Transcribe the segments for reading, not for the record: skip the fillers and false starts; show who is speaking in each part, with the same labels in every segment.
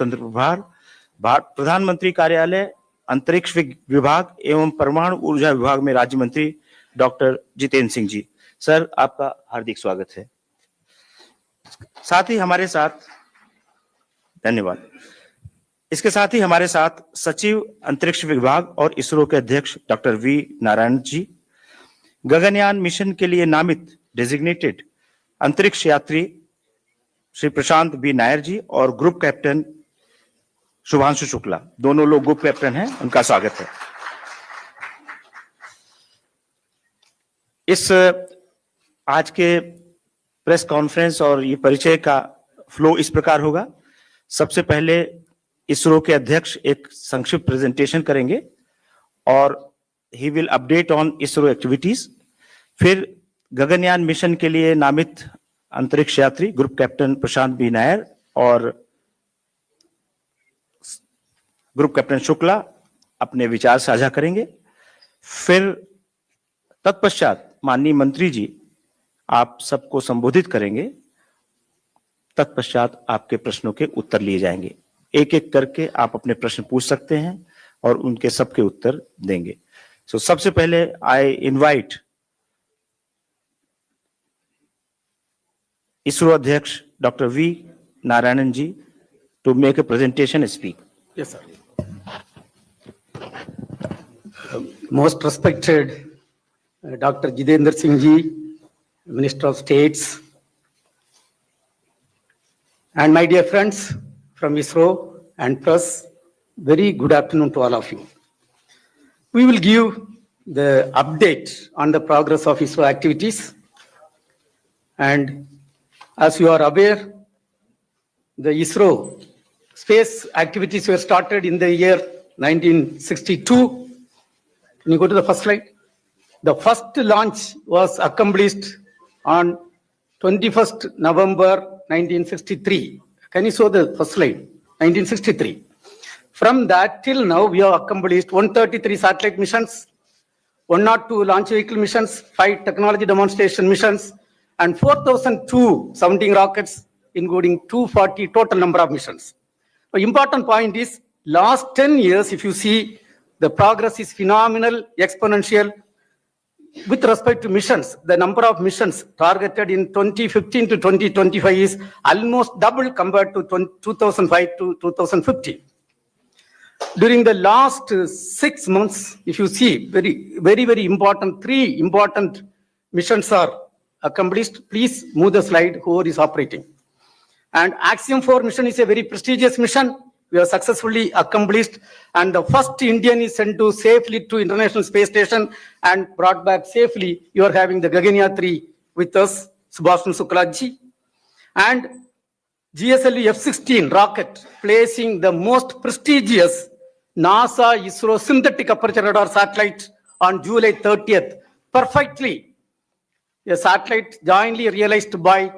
Speaker 1: स्वतंत्र प्रभार, प्रधानमंत्री कार्यालय, अंतरिक्ष विभाग एवं परमाणु ऊर्जा विभाग में राज्य मंत्री डॉक्टर जितेंद्र सिंह जी। सर, आपका हार्दिक स्वागत है। साथ ही हमारे साथ, धन्यवाद। इसके साथ ही हमारे साथ सचिव अंतरिक्ष विभाग और इसरो के अध्यक्ष doctor we Narayan ji, Gaganyaan mission के लिए नामित डेजिग्नेटेड अंतरिक्ष यात्री श्री प्रशांत बी नायर जी और ग्रुप कैप्टन शुभांशु शुक्ला, दोनों लोग ग्रुप कैप्टन हैं, उनका स्वागत है। इस आज के प्रेस कॉन्फ्रेंस और ये परिचय का फ्लो इस प्रकार होगा। सबसे पहले इसरो के अध्यक्ष एक संक्षिप्त प्रेजेंटेशन करेंगे और he will update on ISRO activities. फिर गगनयान मिशन के लिए नामित अंतरिक्ष यात्री ग्रुप कैप्टन प्रशांत बी नायर और ग्रुप कैप्टन शुक्ला अपने विचार साझा करेंगे। फिर तत्पश्चात माननीय मंत्री जी आप सबको संबोधित करेंगे। तत्पश्चात आपके प्रश्नों के उत्तर लिए जाएंगे। एक एक करके आप अपने प्रश्न पूछ सकते हैं और उनके सबके उत्तर देंगे। सो सबसे पहले आई इनवाइट इसरो अध्यक्ष doctor V Narayanan ji to make a presentation speak.
Speaker 2: Yes, sir. Most respected Dr. Jitendra Singh ji, Minister of States, and my dear friends from ISRO and press, very good afternoon to all of you. We will give the update on the progress of ISRO activities. And as you are aware, the ISRO space activities were started in the year 1962. Can you go to the first slide? The first launch was accomplished on 21st November 1963. Can you show the first slide? 1963. From that till now, we have accomplished 133 satellite missions, 102 launch vehicle missions, 5 technology demonstration missions, and 4,002 sounding rockets, including 240 total number of missions. The important point is, last 10 years, if you see, the progress is phenomenal, exponential. With respect to missions, the number of missions targeted in 2015 to 2025 is almost double compared to 2005 to 2015. During the last 6 months, if you see, very important, 3 important missions are accomplished. Please move the slide, whoever is operating. And Axiom 4 mission is a very prestigious mission. We have successfully accomplished, and the first Indian is sent to safely to International Space Station and brought back safely. You are having the Gaganyaan 3 with us, Shubhanshu Shukla ji. And GSLV F-16 rocket, placing the most prestigious NASA ISRO synthetic aperture radar satellite on July 30th, perfectly. A satellite jointly realized by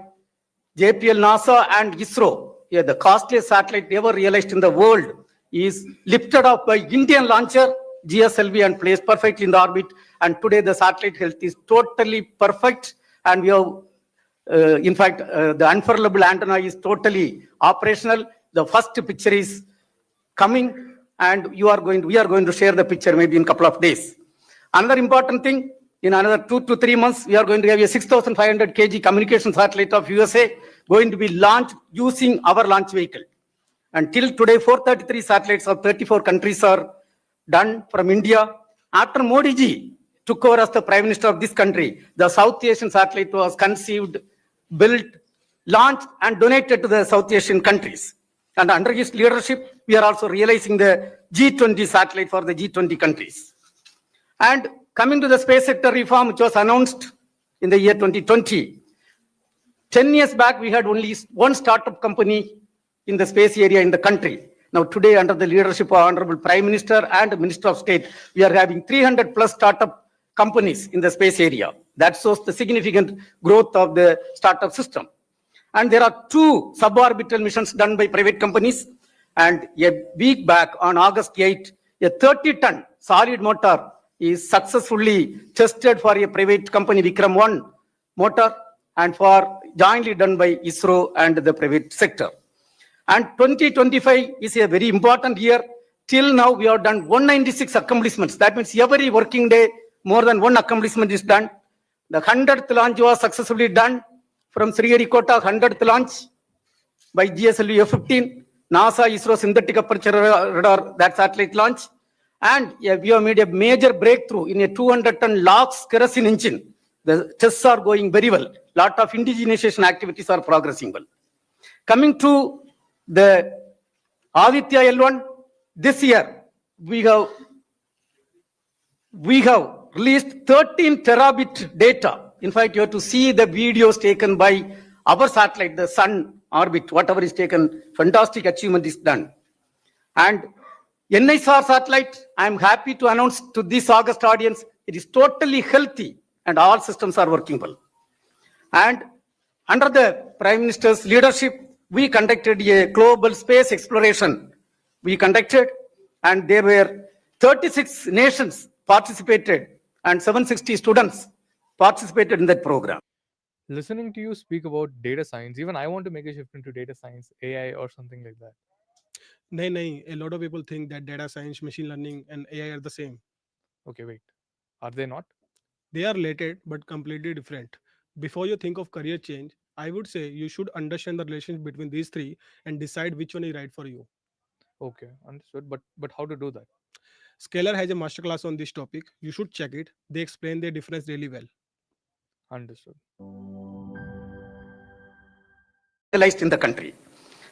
Speaker 2: JPL, NASA and ISRO. Yeah, the costliest satellite ever realized in the world is lifted up by Indian launcher GSLV and placed perfectly in the orbit. And today the satellite health is totally perfect. And we have, in fact, the unfurlable antenna is totally operational. The first picture is coming, and we are going to share the picture maybe in a couple of days. Another important thing, in another 2 to 3 months, we are going to have a 6,500 kg communication satellite of USA going to be launched using our launch vehicle. Until today, 433 satellites of 34 countries are done from India. After Modi ji took over as the Prime Minister of this country, the South Asian satellite was conceived, built, launched, and donated to the South Asian countries. And under his leadership, we are also realizing the G20 satellite for the G20 countries. And coming to the space sector reform, which was announced in the year 2020, 10 years back, we had only one startup company in the space area in the country. Now today, under the leadership of Honorable Prime Minister and Minister of State, we are having 300 plus startup companies in the space area. That shows the significant growth of the startup system. And there are 2 suborbital missions done by private companies. And a week back on August 8, a 30-ton solid motor is successfully tested for a private company, Vikram 1 motor, and for jointly done by ISRO and the private sector. And 2025 is a very important year. Till now, we have done 196 accomplishments. That means every working day, more than one accomplishment is done. The 100th launch was successfully done from Sriharikota, 100th launch by GSLV F-15, NASA ISRO synthetic aperture radar, that satellite launch. And we have made a major breakthrough in a 200-ton LOX kerosene engine. The tests are going very well. Lot of indigenization activities are progressing well. Coming to the Aditya L1, this year we have released 13 terabit data. In fact, you have to see the videos taken by our satellite, the Sun orbit, whatever is taken, fantastic achievement is done. And NISR satellite, I am happy to announce to this August audience, it is totally healthy and all systems are working well. And under the Prime Minister's leadership, we conducted a global space exploration. We conducted, and there were 36 nations participated and 760 students participated in that program.
Speaker 3: Listening to you speak about data science, even I want to make a shift into data science, AI or something like that.
Speaker 4: No, a lot of people think that data science, machine learning, and AI are the same.
Speaker 3: Okay, wait. Are they not?
Speaker 4: They are related but completely different. Before you think of career change, I would say you should understand the relationship between these three and decide which one is right for you.
Speaker 3: Okay, understood. But how to do that?
Speaker 4: Scalar has a masterclass on this topic. You should check it. They explain their difference really well.
Speaker 3: Understood.
Speaker 2: Realized in the country.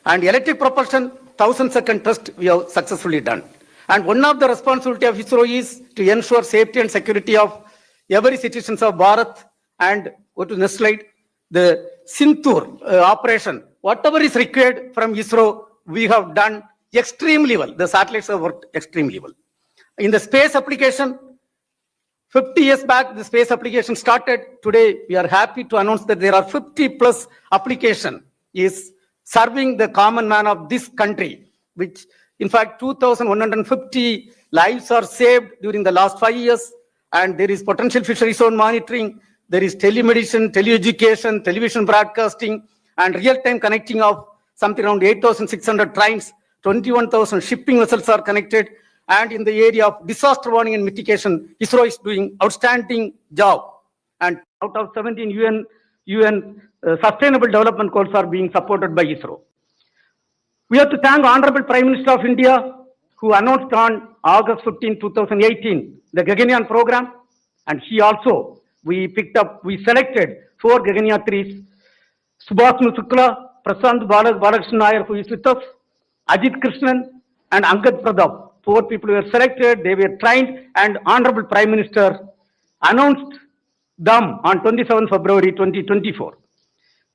Speaker 2: And electric propulsion, 1,000-second test we have successfully done. And one of the responsibility of ISRO is to ensure safety and security of every citizens of Bharat. And go to the next slide. The Sintur operation, whatever is required from ISRO, we have done extremely well. The satellites have worked extremely well. In the space application, 50 years back, the space application started. Today, we are happy to announce that there are 50 plus application is serving the common man of this country, which in fact 2,150 lives are saved during the last 5 years. And there is potential fishery zone monitoring. There is telemedicine, teleeducation, television broadcasting, and real-time connecting of something around 8,600 trains, 21,000 shipping vessels are connected. And in the area of disaster warning and mitigation, ISRO is doing outstanding job. And out of 17 UN Sustainable Development Goals are being supported by ISRO. We have to thank Honorable Prime Minister of India, who announced on August 15, 2018, the Gaganyaan program. And we selected 4 Gaganyaan 3s, Shubhanshu Shukla, Prashant Balakrishnan Nair, who is with us, Ajit Krishnan, and Angad Pradap. 4 people were selected, they were trained, and Honorable Prime Minister announced them on 27 February 2024.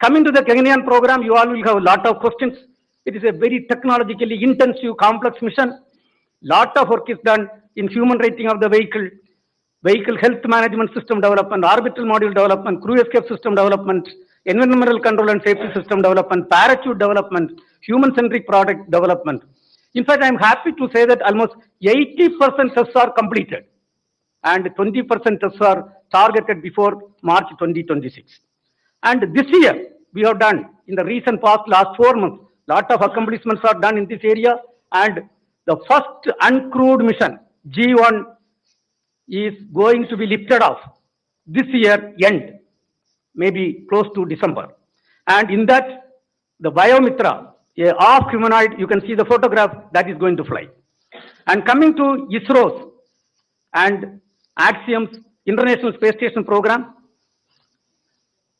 Speaker 2: Coming to the Gaganyaan program, you all will have a lot of questions. It is a very technologically intensive, complex mission. Lot of work is done in human rating of the vehicle health management system development, orbital module development, crew escape system development, environmental control and safety system development, parachute development, human-centric product development. In fact, I am happy to say that almost 80% tests are completed and 20% tests are targeted before March 2026. And this year, we have done, in the recent past, last 4 months, lot of accomplishments are done in this area. And the first uncrewed mission, G1, is going to be lifted off this year end, maybe close to December. And in that, the Biomitra, a half humanoid, you can see the photograph, that is going to fly. And coming to ISRO's and Axiom's International Space Station program,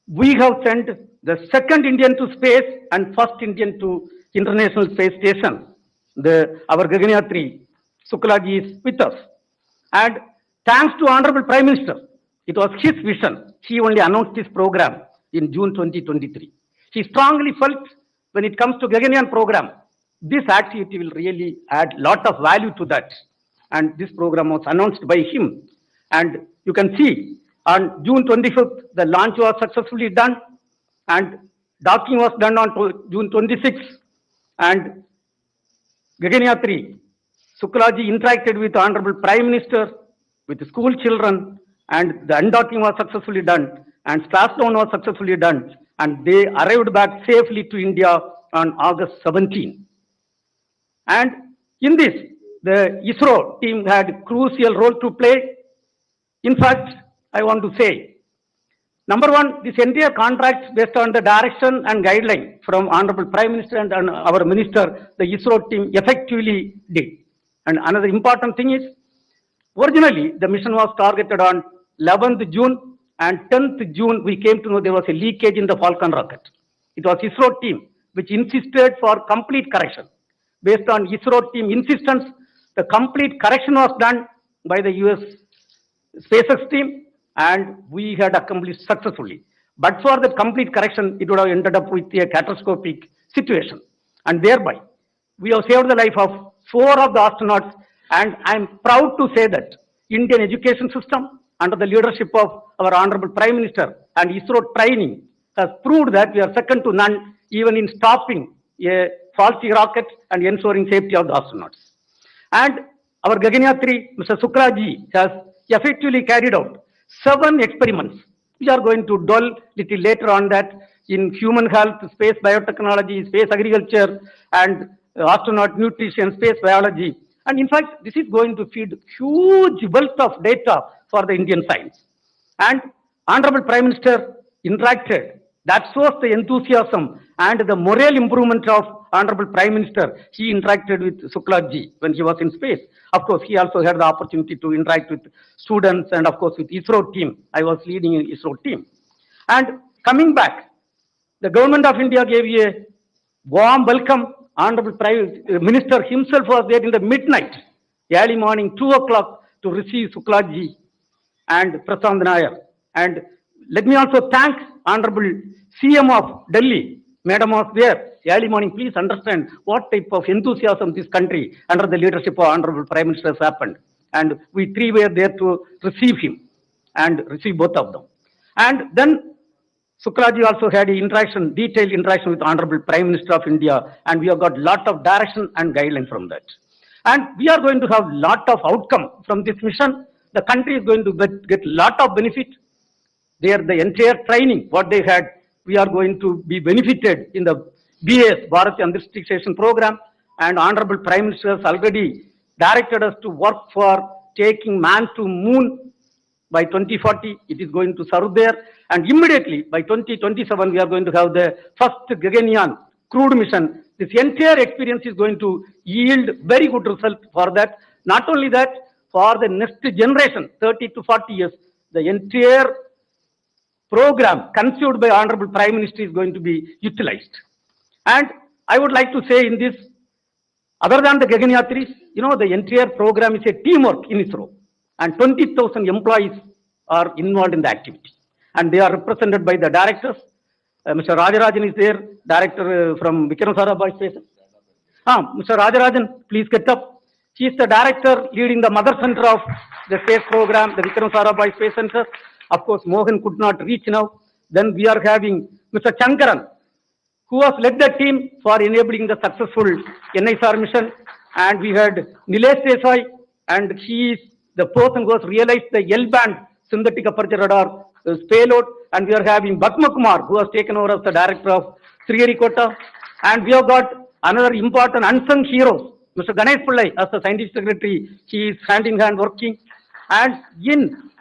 Speaker 2: we have sent the second Indian to space and first Indian to International Space Station. Our Gaganyaan 3, Shuklaji is with us. And thanks to Honorable Prime Minister, it was his vision. He only announced this program in June 2023. He strongly felt when it comes to Gaganyaan program, this activity will really add lot of value to that. And this program was announced by him. And you can see on June 25th, the launch was successfully done and docking was done on June 26th. And Gaganyaan 3, Shuklaji interacted with Honorable Prime Minister, with school children, and the undocking was successfully done and splashdown was successfully done. And they arrived back safely to India on August 17. And in this, the ISRO team had crucial role to play. In fact, I want to say, number one, this entire contract based on the direction and guideline from Honorable Prime Minister and our Minister, the ISRO team effectively did. And another important thing is, originally the mission was targeted on 11th June and 10th June we came to know there was a leakage in the Falcon rocket. It was ISRO team which insisted for complete correction. Based on ISRO team insistence, the complete correction was done by the US SpaceX team and we had accomplished successfully. But for the complete correction, it would have ended up with a catastrophic situation. And thereby, we have saved the life of 4 of the astronauts, and I am proud to say that Indian education system under the leadership of our Honorable Prime Minister and ISRO training has proved that we are second to none even in stopping a faulty rocket and ensuring safety of the astronauts. And our Gaganyaan 3, Mr. Shukla ji, has effectively carried out 7 experiments. We are going to dwell little later on that in human health, space biotechnology, space agriculture, and astronaut nutrition, space biology. And in fact, this is going to feed huge wealth of data for the Indian science. And Honorable Prime Minister interacted. That shows the enthusiasm and the moral improvement of Honorable Prime Minister. He interacted with Shukla ji when he was in space. Of course, he also had the opportunity to interact with students and of course with ISRO team. I was leading an ISRO team. And coming back, the government of India gave a warm welcome. Honorable Prime Minister himself was there in the midnight, early morning, 2 o'clock to receive Shukla ji and Prasad Nair. And let me also thank Honorable CM of Delhi. Madam was there early morning. Please understand what type of enthusiasm this country under the leadership of Honorable Prime Minister has happened. And we 3 were there to receive him and receive both of them. And then Shukla ji also had a detailed interaction with Honorable Prime Minister of India, and we have got lot of direction and guideline from that. And we are going to have lot of outcome from this mission. The country is going to get lot of benefit. There, the entire training, what they had, we are going to be benefited in the BAS, Bharat Antarikshya program, and Honorable Prime Minister has already directed us to work for taking man to moon by 2040. It is going to serve there, and immediately by 2027 we are going to have the first Gaganyaan crewed mission. This entire experience is going to yield very good result for that. Not only that, for the next generation, 30 to 40 years, the entire program conceived by Honorable Prime Minister is going to be utilized. And I would like to say in this, other than the Gaganyaan 3, the entire program is a teamwork in ISRO, and 20,000 employees are involved in the activity, and they are represented by the directors. Mr. Rajarajan is there, director from Vikram Sarabhai Space. Mr. Rajarajan, please get up. He is the director leading the mother center of the space program, the Vikram Sarabhai Space Center. Of course, Mohan could not reach now. Then we are having Mr. Chankaran, who has led the team for enabling the successful NISR mission. And we had Nilesh Desai, and he is the person who has realized the L-band synthetic aperture radar payload. And we are having Bhatma Kumar, who has taken over as the director of Sriharikota. And we have got another important unsung hero, Mr. Ganesh Pillai, as the scientific secretary. He is hand in hand working. And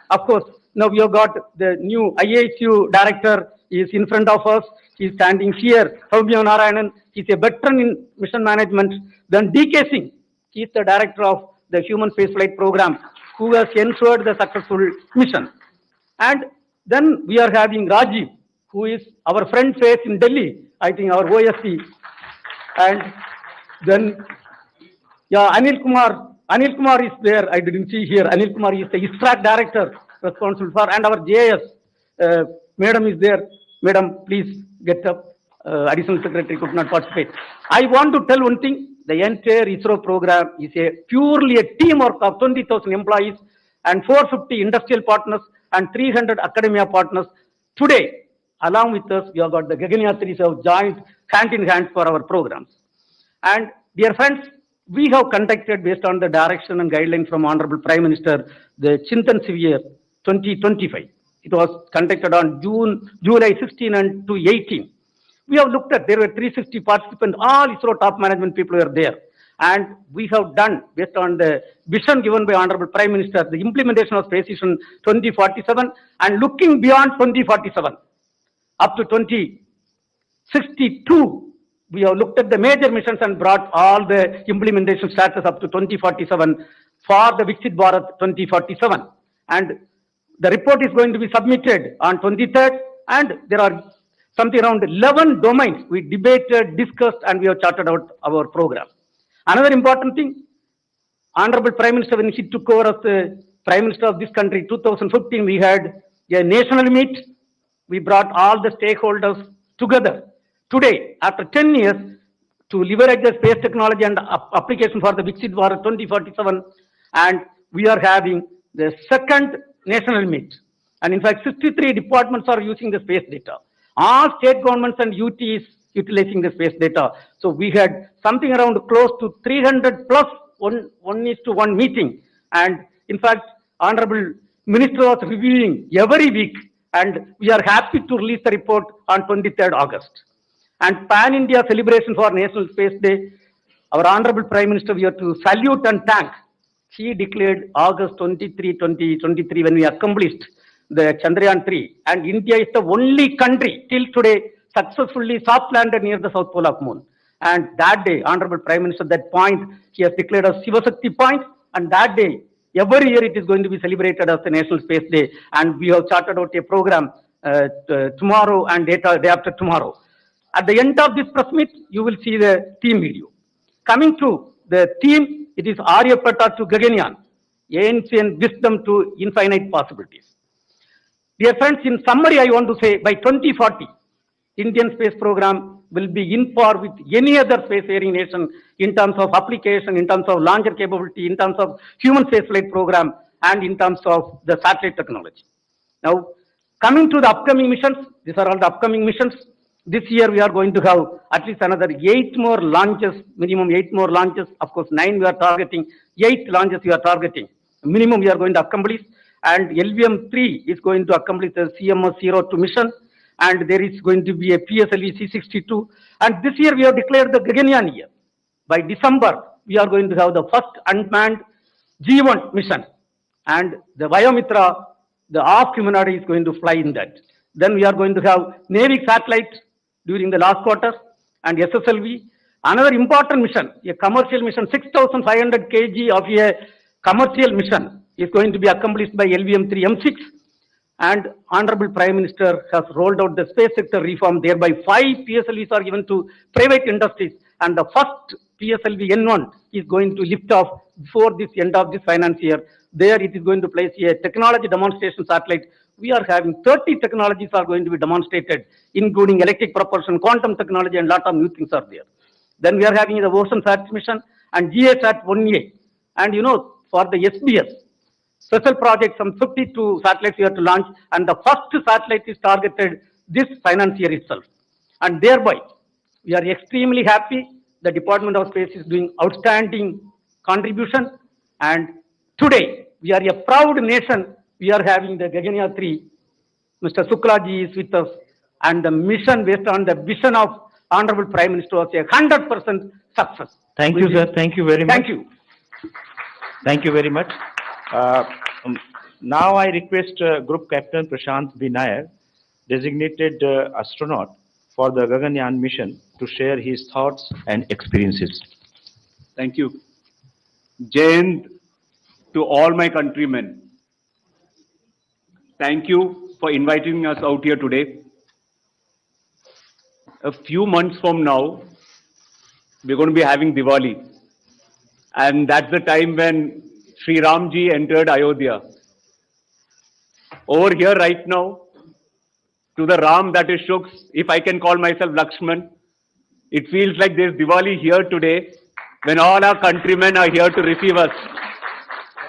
Speaker 2: of course, now we have got the new IASU director is in front of us. He is standing here. Saumya Narayanan, he is a veteran in mission management. Then DK Singh, he is the director of the Human Spaceflight Program, who has ensured the successful mission. And then we are having Rajiv, who is our friend face in Delhi, I think our OSC. And then, Anil Kumar is there. I didn't see here. Anil Kumar is the ISRO director responsible for, and our JIS madam is there. Madam, please get up. Additional secretary could not participate. I want to tell one thing. The entire ISRO program is purely a teamwork of 20,000 employees and 450 industrial partners and 300 academia partners. Today, along with us, we have got the Gaganyaan 3 have joined hand in hand for our programs. And dear friends, we have conducted, based on the direction and guidelines from Honorable Prime Minister, the Chintan Severe 2025. It was conducted on July 16 and to 18. We have looked at, there were 360 participants, all ISRO top management people were there. And we have done, based on the vision given by Honorable Prime Minister, the implementation of Space Vision 2047 and looking beyond 2047 up to 2062. We have looked at the major missions and brought all the implementation status up to 2047 for the Viksit Bharat 2047. And the report is going to be submitted on 23rd, and there are something around 11 domains we debated, discussed, and we have charted out our program. Another important thing, Honorable Prime Minister, when he took over as the Prime Minister of this country, 2015, we had a national meet. We brought all the stakeholders together. Today, after 10 years, to leverage the space technology and application for the Viksit Bharat 2047, and we are having the second national meet. And in fact, 63 departments are using the space data. All state governments and UTs utilizing the space data. So we had something around close to 300 plus 1:1 meeting. And in fact, Honorable Minister was reviewing every week, and we are happy to release the report on 23rd August. And Pan-India celebration for National Space Day, our Honorable Prime Minister, we have to salute and thank. He declared August 23, 2023, when we accomplished the Chandrayaan 3. And India is the only country till today successfully soft landed near the South Pole of Moon. And that day, Honorable Prime Minister, that point, he has declared as Shivasakti point. And that day, every year it is going to be celebrated as the National Space Day. And we have charted out a program tomorrow and day after tomorrow. At the end of this press meet, you will see the theme video. Coming to the theme, it is Aryabhatta to Gaganyaan, ancient wisdom to infinite possibilities. Dear friends, in summary, I want to say by 2040, Indian space program will be in par with any other spacefaring nation in terms of application, in terms of launcher capability, in terms of human spaceflight program, and in terms of the satellite technology. Now, coming to the upcoming missions, these are all the upcoming missions. This year we are going to have at least another 8 more launches, minimum 8 more launches. Of course, 9 we are targeting, 8 launches we are targeting. Minimum we are going to accomplish. And LVM-3 is going to accomplish the CMS-02 mission. And there is going to be a PSLV C-62. And this year we have declared the Gaganyaan year. By December, we are going to have the first unmanned G1 mission. And the Vayomitra, the half humanoid, is going to fly in that. Then we are going to have Navy satellite during the last quarter and SSLV. Another important mission, a commercial mission, 6,500 kg of a commercial mission is going to be accomplished by LVM-3 M6. And Honorable Prime Minister has rolled out the space sector reform, thereby 5 PSLVs are given to private industries. And the first PSLV N1 is going to lift off before this end of this finance year. There it is going to place a technology demonstration satellite. We are having 30 technologies are going to be demonstrated, including electric propulsion, quantum technology, and a lot of new things are there. Then we are having the OceanSat mission and GASat-1A. And you know, for the SBS, special project, some 52 satellites we have to launch, and the first satellite is targeted this finance year itself. And thereby, we are extremely happy. The Department of Space is doing outstanding contribution. And today, we are a proud nation. We are having the Gaganyaan 3. Mr. Shukla ji is with us. And the mission based on the vision of Honorable Prime Minister was a 100% success.
Speaker 1: Thank you, sir. Thank you very much.
Speaker 2: Thank you.
Speaker 1: Thank you very much. Now I request Group Captain Prashant B. Nair, designated astronaut for the Gaganyaan mission, to share his thoughts and experiences.
Speaker 5: Thank you. Jai Hind to all my countrymen. Thank you for inviting us out here today. A few months from now, we're going to be having Diwali. And that's the time when Sri Ramji entered Ayodhya. Over here right now, to the Ram that is Shuk's, if I can call myself Lakshman, it feels like there's Diwali here today when all our countrymen are here to receive us.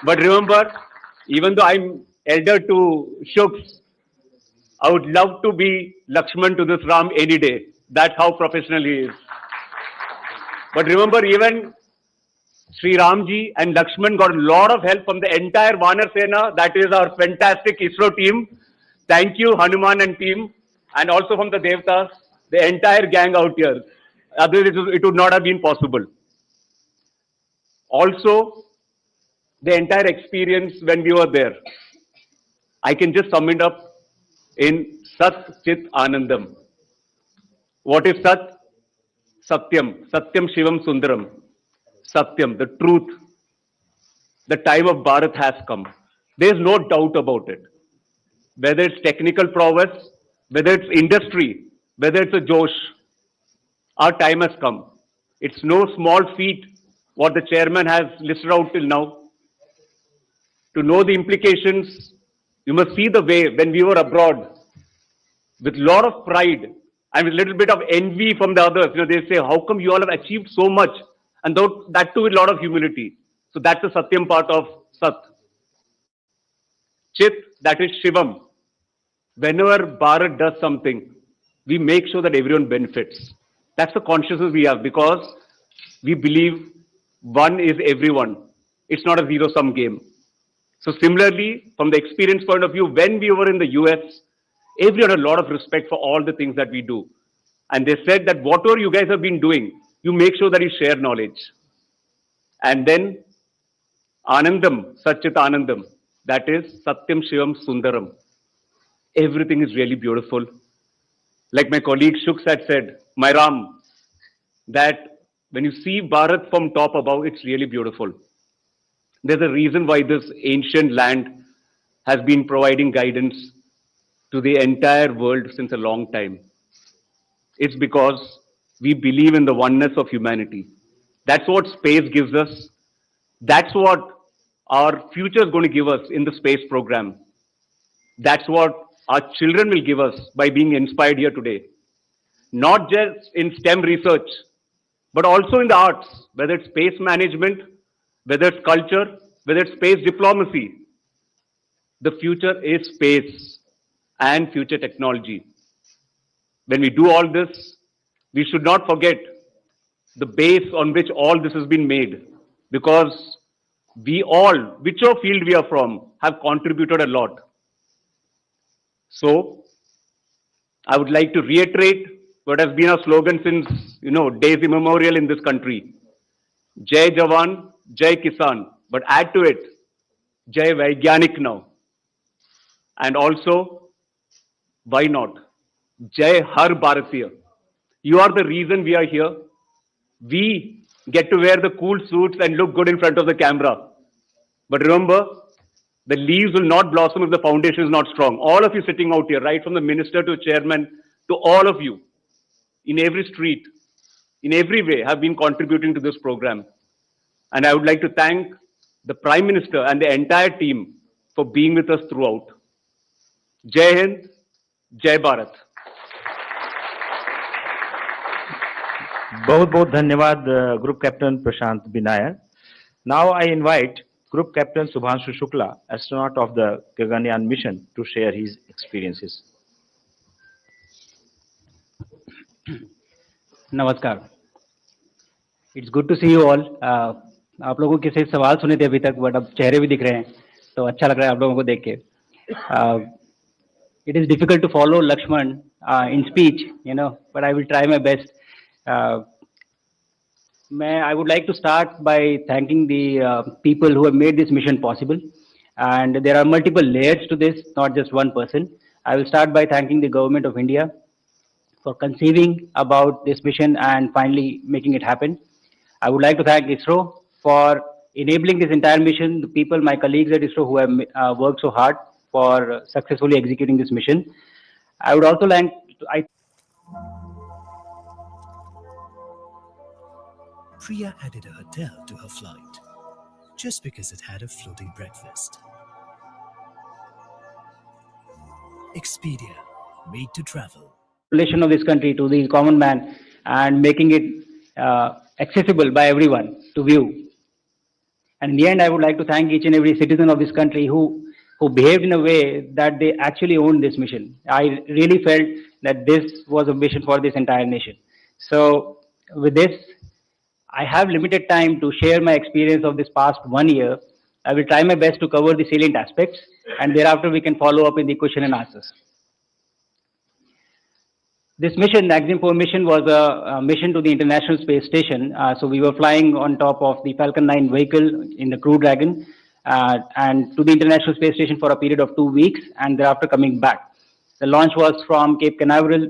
Speaker 5: But remember, even though I'm elder to Shuk's, I would love to be Lakshman to this Ram any day. That's how professional he is. But remember, even Sri Ramji and Lakshman got a lot of help from the entire Vanar Sena, that is our fantastic ISRO team. Thank you, Hanuman and team, and also from the Devtas. the entire gang out here. Otherwise, it would not have been possible. Also, the entire experience when we were there, I can just sum it up in Sat Chit Anandam. What is Sat? Satyam. Satyam Shivam Sundaram. Satyam, the truth. The time of Bharat has come. There is no doubt about it. Whether it's technical prowess, whether it's industry, whether it's a Josh, our time has come. It's no small feat what the chairman has listed out till now. To know the implications, you must see the way when we were abroad, with a lot of pride and with a little bit of envy from the others. They say, how come you all have achieved so much? And that too with a lot of humility. So that's the Satyam part of Sat. Chit, that is Shivam. Whenever Bharat does something, we make sure that everyone benefits. That's the consciousness we have because we believe one is everyone. It's not a zero-sum game. So similarly, from the experience point of view, when we were in the US, everyone had a lot of respect for all the things that we do. And they said that whatever you guys have been doing, you make sure that you share knowledge. And then Anandam, Satchit Anandam, that is Satyam Shivam Sundaram. Everything is really beautiful. Like my colleague Shuks had said, my Ram, that when you see Bharat from top above, it's really beautiful. There's a reason why this ancient land has been providing guidance to the entire world since a long time. It's because we believe in the oneness of humanity. That's what space gives us. That's what our future is going to give us in the space program. That's what our children will give us by being inspired here today. Not just in STEM research, but also in the arts, whether it's space management, whether it's culture, whether it's space diplomacy. The future is space and future technology. When we do all this, we should not forget the base on which all this has been made, because we all, whichever field we are from, have contributed a lot. So, I would like to reiterate what has been our slogan since, days immemorial in this country. Jai Jawan, Jai Kisan, but add to it, Jai Vaigyanik now. And also, why not? Jai Har Bharatiya. You are the reason we are here. We get to wear the cool suits and look good in front of the camera. But remember, the leaves will not blossom if the foundation is not strong. All of you sitting out here, right from the minister to chairman, to all of you, in every street, in every way, have been contributing to this program. And I would like to thank the Prime Minister and the entire team for being with us throughout. Jai Hind, Jai Bharat.
Speaker 1: बहुत बहुत धन्यवाद group captain Prashant Binayar. Now I invite Group Captain Shubhanshu Shukla, astronaut of the Gaganyaan mission, to share his experiences.
Speaker 6: नमस्कार. It's good to see you all. आप लोगों के सिर्फ सवाल सुने थे अभी तक, बट अब चेहरे भी दिख रहे हैं, तो अच्छा लग रहा है आप लोगों को देख के. It is difficult to follow Lakshman in speech, but I will try my best. I would like to start by thanking the people who have made this mission possible. And there are multiple layers to this, not just one person. I will start by thanking the government of India for conceiving about this mission and finally making it happen. I would like to thank ISRO for enabling this entire mission, the people, my colleagues at ISRO who have worked so hard for successfully executing this mission. I would also like
Speaker 7: Priya added a hotel to her flight just because it had a floating breakfast. Expedia, made to travel.
Speaker 6: Relation of this country to the common man and making it accessible by everyone to view. And in the end, I would like to thank each and every citizen of this country who behaved in a way that they actually owned this mission. I really felt that this was a mission for this entire nation. So with this, I have limited time to share my experience of this past 1 year. I will try my best to cover the salient aspects, and thereafter we can follow up in the question and answers. This mission, Maxim-4 mission, was a mission to the International Space Station. So we were flying on top of the Falcon 9 vehicle in the Crew Dragon and to the International Space Station for a period of 2 weeks, and thereafter coming back. The launch was from Cape Canaveral,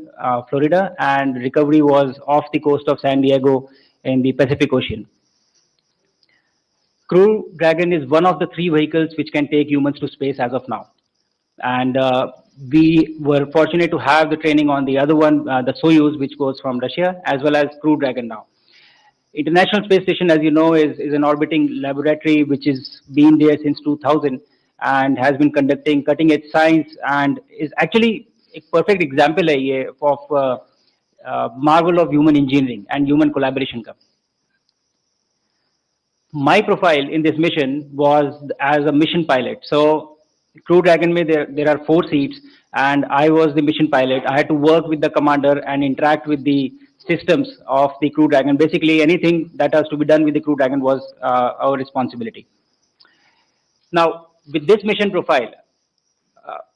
Speaker 6: Florida, and recovery was off the coast of San Diego in the Pacific Ocean. Crew Dragon is one of the 3 vehicles which can take humans to space as of now. And we were fortunate to have the training on the other one, the Soyuz, which goes from Russia, as well as Crew Dragon now. International Space Station, as you know, is an orbiting laboratory which has been there since 2000 and has been conducting cutting-edge science, and is actually a perfect example of marvel of human engineering and human collaboration. My profile in this mission was as a mission pilot. So Crew Dragon, there are 4 seats, and I was the mission pilot. I had to work with the commander and interact with the systems of the Crew Dragon. Basically, anything that has to be done with the Crew Dragon was our responsibility. Now, with this mission profile,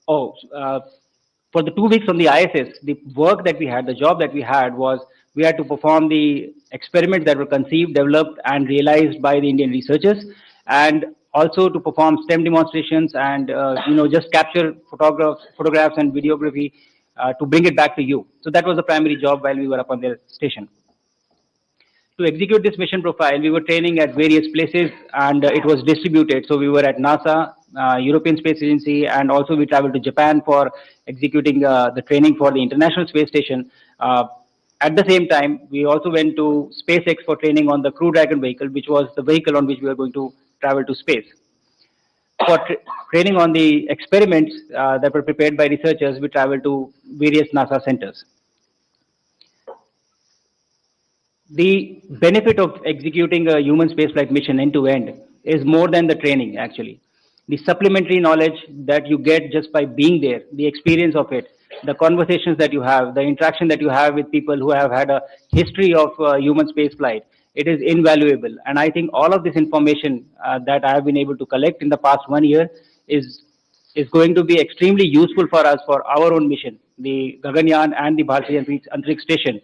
Speaker 6: for the 2 weeks on the ISS, the work that we had, the job that we had was we had to perform the experiments that were conceived, developed, and realized by the Indian researchers, and also to perform STEM demonstrations and just capture photographs and videography to bring it back to you. So that was the primary job while we were up on the station. To execute this mission profile, we were training at various places, and it was distributed. So we were at NASA, European Space Agency, and also we traveled to Japan for executing the training for the International Space Station. At the same time, we also went to SpaceX for training on the Crew Dragon vehicle, which was the vehicle on which we were going to travel to space. For training on the experiments that were prepared by researchers, we traveled to various NASA centers. The benefit of executing a human spaceflight mission end to end is more than the training, actually. The supplementary knowledge that you get just by being there, the experience of it, the conversations that you have, the interaction that you have with people who have had a history of human spaceflight, it is invaluable. And I think all of this information that I have been able to collect in the past 1 year is going to be extremely useful for us for our own mission, the Gaganyaan and the Bharatiya Antariksh Station.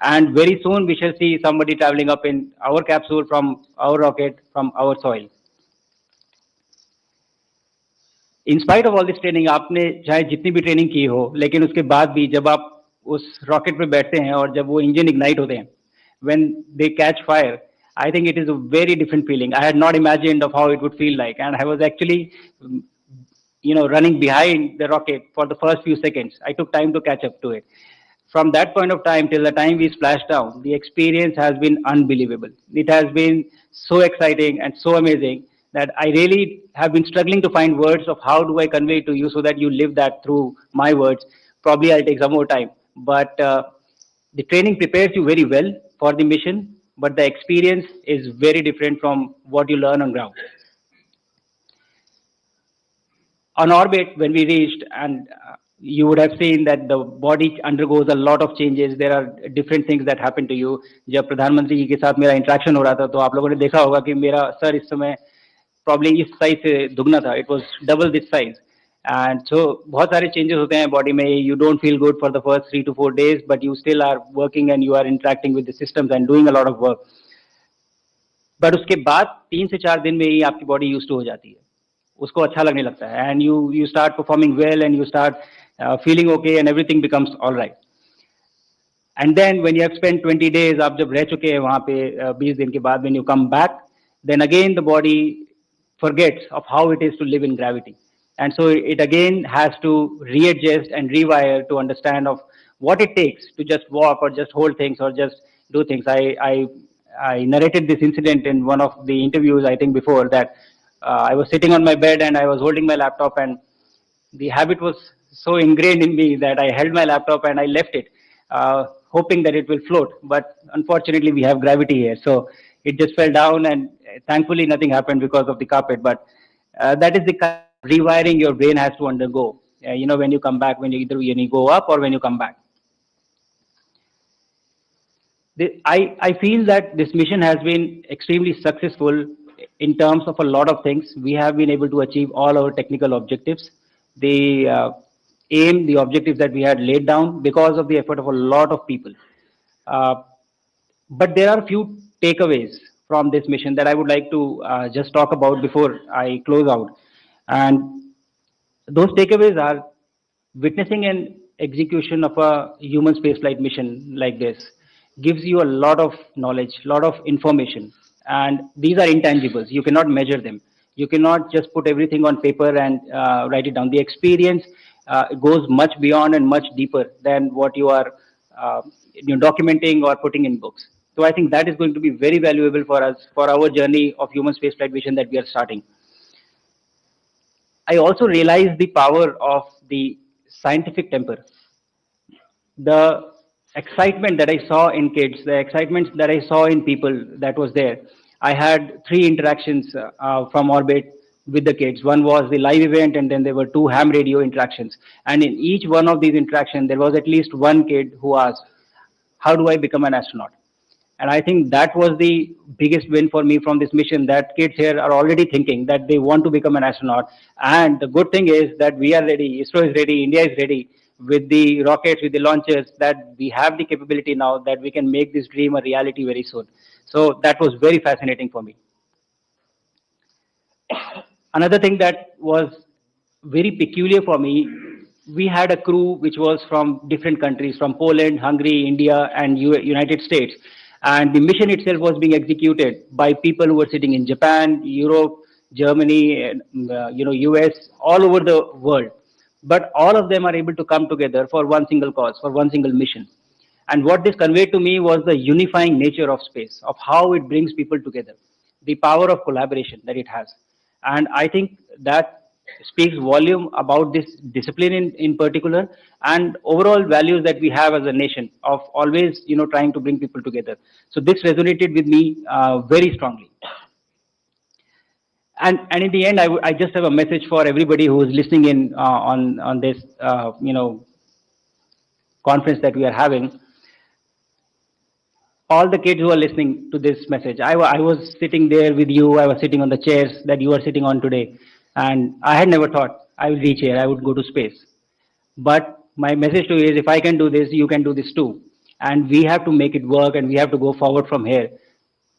Speaker 6: And very soon we shall see somebody traveling up in our capsule from our rocket, from our soil. In spite of all this training, आपने चाहे जितनी भी training की हो, लेकिन उसके बाद भी जब आप उस रॉकेट पे बैठते हैं और जब वो इंजन इग्नाइट होते हैं, when they catch fire, I think it is a very different feeling. I had not imagined of how it would feel like, and I was actually, running behind the rocket for the first few seconds. I took time to catch up to it. From that point of time till the time we splashed down, the experience has been unbelievable. It has been so exciting and so amazing that I really have been struggling to find words of how do I convey it to you so that you live that through my words. Probably I'll take some more time. But the training prepares you very well for the mission, but the experience is very different from what you learn on ground. On orbit, when we reached, and you would have seen that the body undergoes a lot of changes. There are different things that happen to you. जब प्रधानमंत्री जी के साथ मेरा interaction हो रहा था, तो आप लोगों ने देखा होगा कि मेरा सर इस समय probably इस साइज से दुगना था. It was double this size. And so बहुत सारे changes होते हैं body में. You don't feel good for the first 3 to 4 days, but you still are working and you are interacting with the systems and doing a lot of work. But उसके बाद 3 से 4 दिन में ही आपकी body used to हो जाती है. उसको अच्छा लगने लगता है. And you start performing well and you start feeling okay and everything becomes all right. And then when you have spent 20 days, आप जब रह चुके हैं वहाँ पे 20 दिन के बाद, when you come back, then again the body forgets of how it is to live in gravity. And so it again has to readjust and rewire to understand of what it takes to just walk or just hold things or just do things. I narrated this incident in one of the interviews, I think before, that I was sitting on my bed and I was holding my laptop, and the habit was so ingrained in me that I held my laptop and I left it, hoping that it will float. But unfortunately, we have gravity here. So it just fell down, and thankfully nothing happened because of the carpet. But that is the kind of rewiring your brain has to undergo, when you come back, when you go up or when you come back. I feel that this mission has been extremely successful in terms of a lot of things. We have been able to achieve all our technical objectives. The aim, the objectives that we had laid down because of the effort of a lot of people. Uh, but there are a few takeaways from this mission that I would like to just talk about before I close out. And those takeaways are witnessing an execution of a human spaceflight mission like this gives you a lot of knowledge, lot of information, and these are intangibles. You cannot measure them. You cannot just put everything on paper and write it down. The experience goes much beyond and much deeper than what you are documenting or putting in books. So I think that is going to be very valuable for us for our journey of human spaceflight mission that we are starting. I also realized the power of the scientific temper. The excitement that I saw in kids, the excitement that I saw in people that was there. I had 3 interactions from orbit with the kids. One was the live event, and then there were 2 ham radio interactions. And in each one of these interactions, there was at least one kid who asked, "How do I become an astronaut?" And I think that was the biggest win for me from this mission, that kids here are already thinking that they want to become an astronaut. And the good thing is that we are ready, ISRO is ready, India is ready with the rockets, with the launchers, that we have the capability now that we can make this dream a reality very soon. So that was very fascinating for me. Another thing that was very peculiar for me, we had a crew which was from different countries, from Poland, Hungary, India, and United States. And the mission itself was being executed by people who were sitting in Japan, Europe, Germany, and, US, all over the world. But all of them are able to come together for one single cause, for one single mission. And what this conveyed to me was the unifying nature of space, of how it brings people together, the power of collaboration that it has. And I think that speaks volume about this discipline in particular, and overall values that we have as a nation of always trying to bring people together. So this resonated with me very strongly. And in the end, I just have a message for everybody who is listening in on this conference that we are having. All the kids who are listening to this message, I was sitting there with you. I was sitting on the chairs that you are sitting on today, and I had never thought I would reach here, I would go to space. But my message to you is, if I can do this, you can do this too. And we have to make it work, and we have to go forward from here.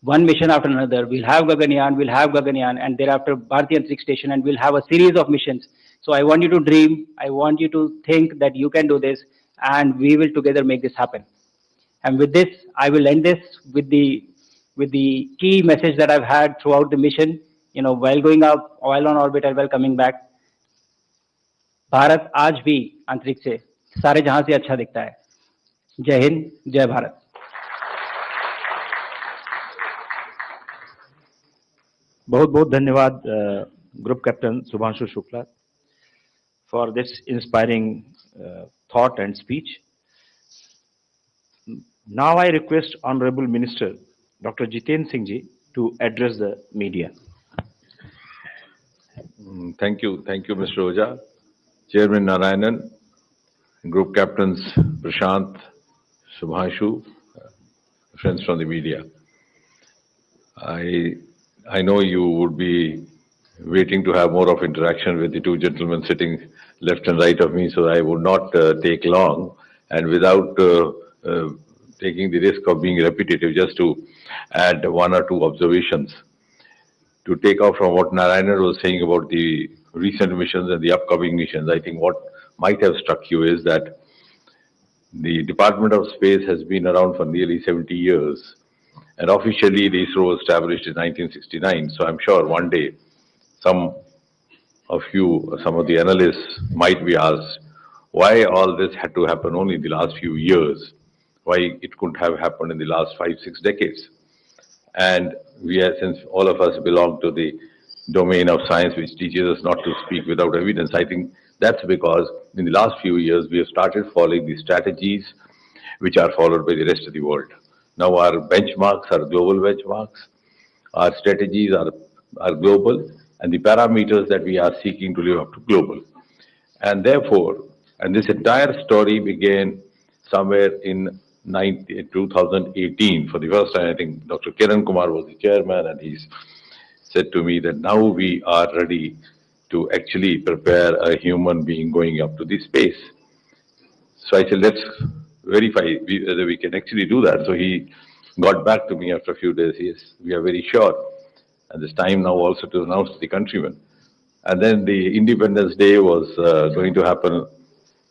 Speaker 6: One mission after another. We'll have Gaganyaan, and thereafter Bharatiya Antariksh Station, and we'll have a series of missions. So I want you to dream. I want you to think that you can do this, and we will together make this happen. And with this, I will end this with the key message that I've had throughout the mission, while going up, while on orbit, and while coming back. Bharat आज भी अंतरिक्ष से सारे जहां से अच्छा दिखता है. जय हिंद, जय भारत.
Speaker 1: बहुत बहुत धन्यवाद group captain Shubhanshu Shukla for this inspiring thought and speech. Now I request Honorable Minister Dr. Jitendra Singh ji to address the media.
Speaker 8: Thank you, Mr. Oja. Chairman Narayanan, Group Captains Prashant, Shubhanshu, friends from the media. I know you would be waiting to have more of interaction with the 2 gentlemen sitting left and right of me, so I would not take long, and without taking the risk of being repetitive, just to add 1 or 2 observations. To take off from what Narayanan was saying about the recent missions and the upcoming missions, I think what might have struck you is that the Department of Space has been around for nearly 70 years. And officially, the ISRO was established in 1969. So I'm sure one day, some of you, some of the analysts might be asked, why all this had to happen only in the last few years? Why it couldn't have happened in the last 5-6 decades? And we are, since all of us belong to the domain of science, which teaches us not to speak without evidence, I think that's because in the last few years, we have started following the strategies which are followed by the rest of the world. Now our benchmarks are global benchmarks, our strategies are global, and the parameters that we are seeking to live up to global. And therefore, and this entire story began somewhere in 2018. For the first time, I think Dr. Kiran Kumar was the chairman, and he said to me that now we are ready to actually prepare a human being going up to the space. So I said, let's verify whether we can actually do that. So he got back to me after a few days. Yes, we are very sure. And it's time now also to announce to the countrymen. And then the Independence Day was going to happen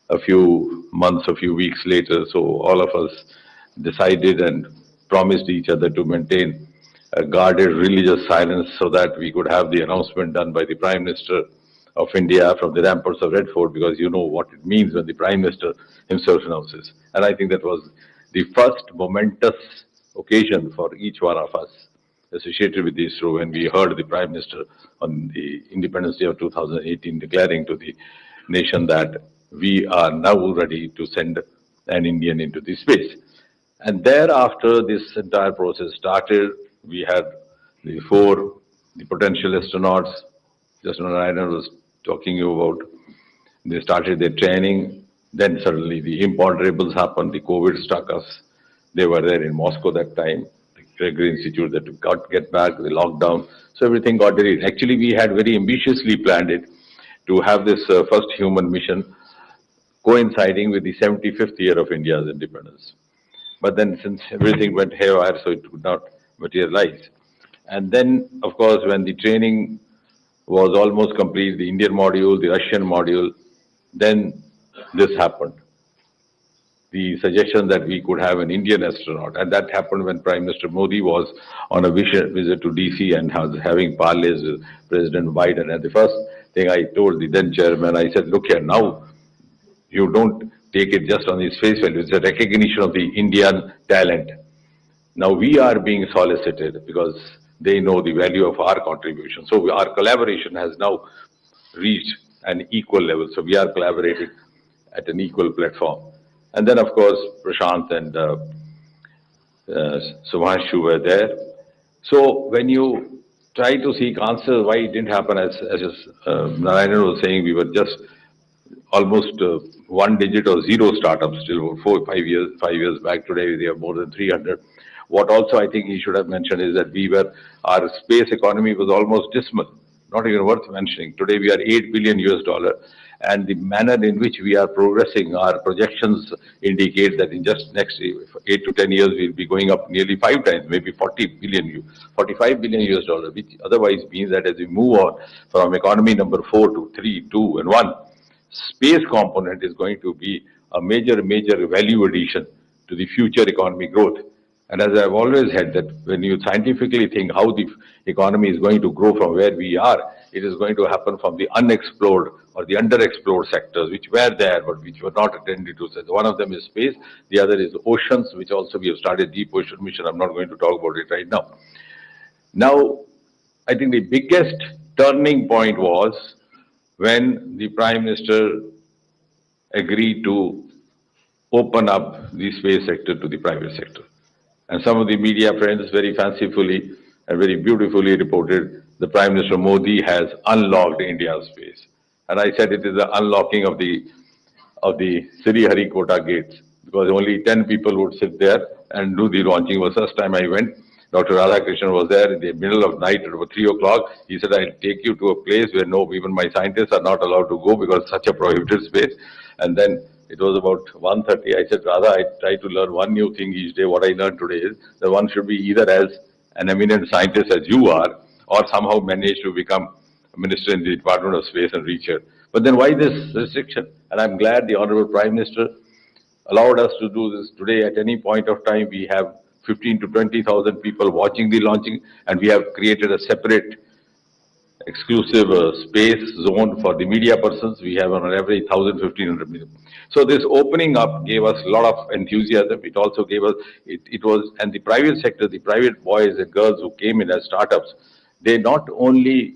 Speaker 8: a few months, a few weeks later. So all of us decided and promised each other to maintain a guarded religious silence so that we could have the announcement done by the Prime Minister of India from the ramparts of Red Fort, because you know what it means when the Prime Minister himself announces. And I think that was the first momentous occasion for each one of us associated with ISRO when we heard the Prime Minister on the Independence Day of 2018 declaring to the nation that we are now ready to send an Indian into the space. And thereafter, this entire process started. We had the potential astronauts, just Narayanan was talking about. They started their training. Then suddenly the imponderables happened. The COVID struck us. They were there in Moscow that time. The Gregory Institute that we got to get back, the lockdown. So everything got delayed. Actually, we had very ambitiously planned it to have this first human mission coinciding with the 75th year of India's independence. But then since everything went haywire, so it could not materialize. And then, of course, when the training was almost complete, the Indian module, the Russian module, then this happened. The suggestion that we could have an Indian astronaut, and that happened when Prime Minister Modi was on a visit to DC and was having parleys with President Biden. And the first thing I told the then chairman, I said, look here, now you don't take it just on its face value. It's a recognition of the Indian talent. Now we are being solicited because they know the value of our contribution. So our collaboration has now reached an equal level. So we are collaborating at an equal platform. And then, of course, Prashant and Shubhanshu were there. So when you try to seek answers why it didn't happen, as Narayanan was saying, we were just almost one digit or zero startups till 5 years back. Today we have more than 300. What also I think he should have mentioned is that our space economy was almost dismal, not even worth mentioning. Today we are $8 billion US, and the manner in which we are progressing, our projections indicate that in just next 8 to 10 years we'll be going up nearly 5 times, maybe 45 billion US, which otherwise means that as we move on from economy number 4 to 3, 2 and 1, space component is going to be a major value addition to the future economy growth. And as I've always had that when you scientifically think how the economy is going to grow from where we are, it is going to happen from the unexplored or the underexplored sectors which were there but which were not attended to. So one of them is space, the other is oceans, which also we have started deep ocean mission. I'm not going to talk about it right now. Now, I think the biggest turning point was when the Prime Minister agreed to open up the space sector to the private sector. And some of the media friends very fancifully and very beautifully reported the Prime Minister Modi has unlocked India's space. And I said it is the unlocking of the Sriharikota gates, because only 10 people would sit there and do the launching. The first time I went, Dr. Radhakrishnan was there in the middle of night at about 3 o'clock. He said, I'll take you to a place where even my scientists are not allowed to go because it's such a prohibited space. And then it was about 1:30. I said, Radha, I try to learn one new thing each day. What I learned today is that one should be either as an eminent scientist as you are, or somehow manage to become a minister in the Department of Space and reach here. But then why this restriction? And I'm glad the Honorable Prime Minister allowed us to do this today. At any point of time, we have 15 to 20,000 people watching the launching, and we have created a separate exclusive space zone for the media persons. We have on average 1,000, 1,500 million. So this opening up gave us a lot of enthusiasm. It also gave us, and the private sector, the private boys and girls who came in as startups, they not only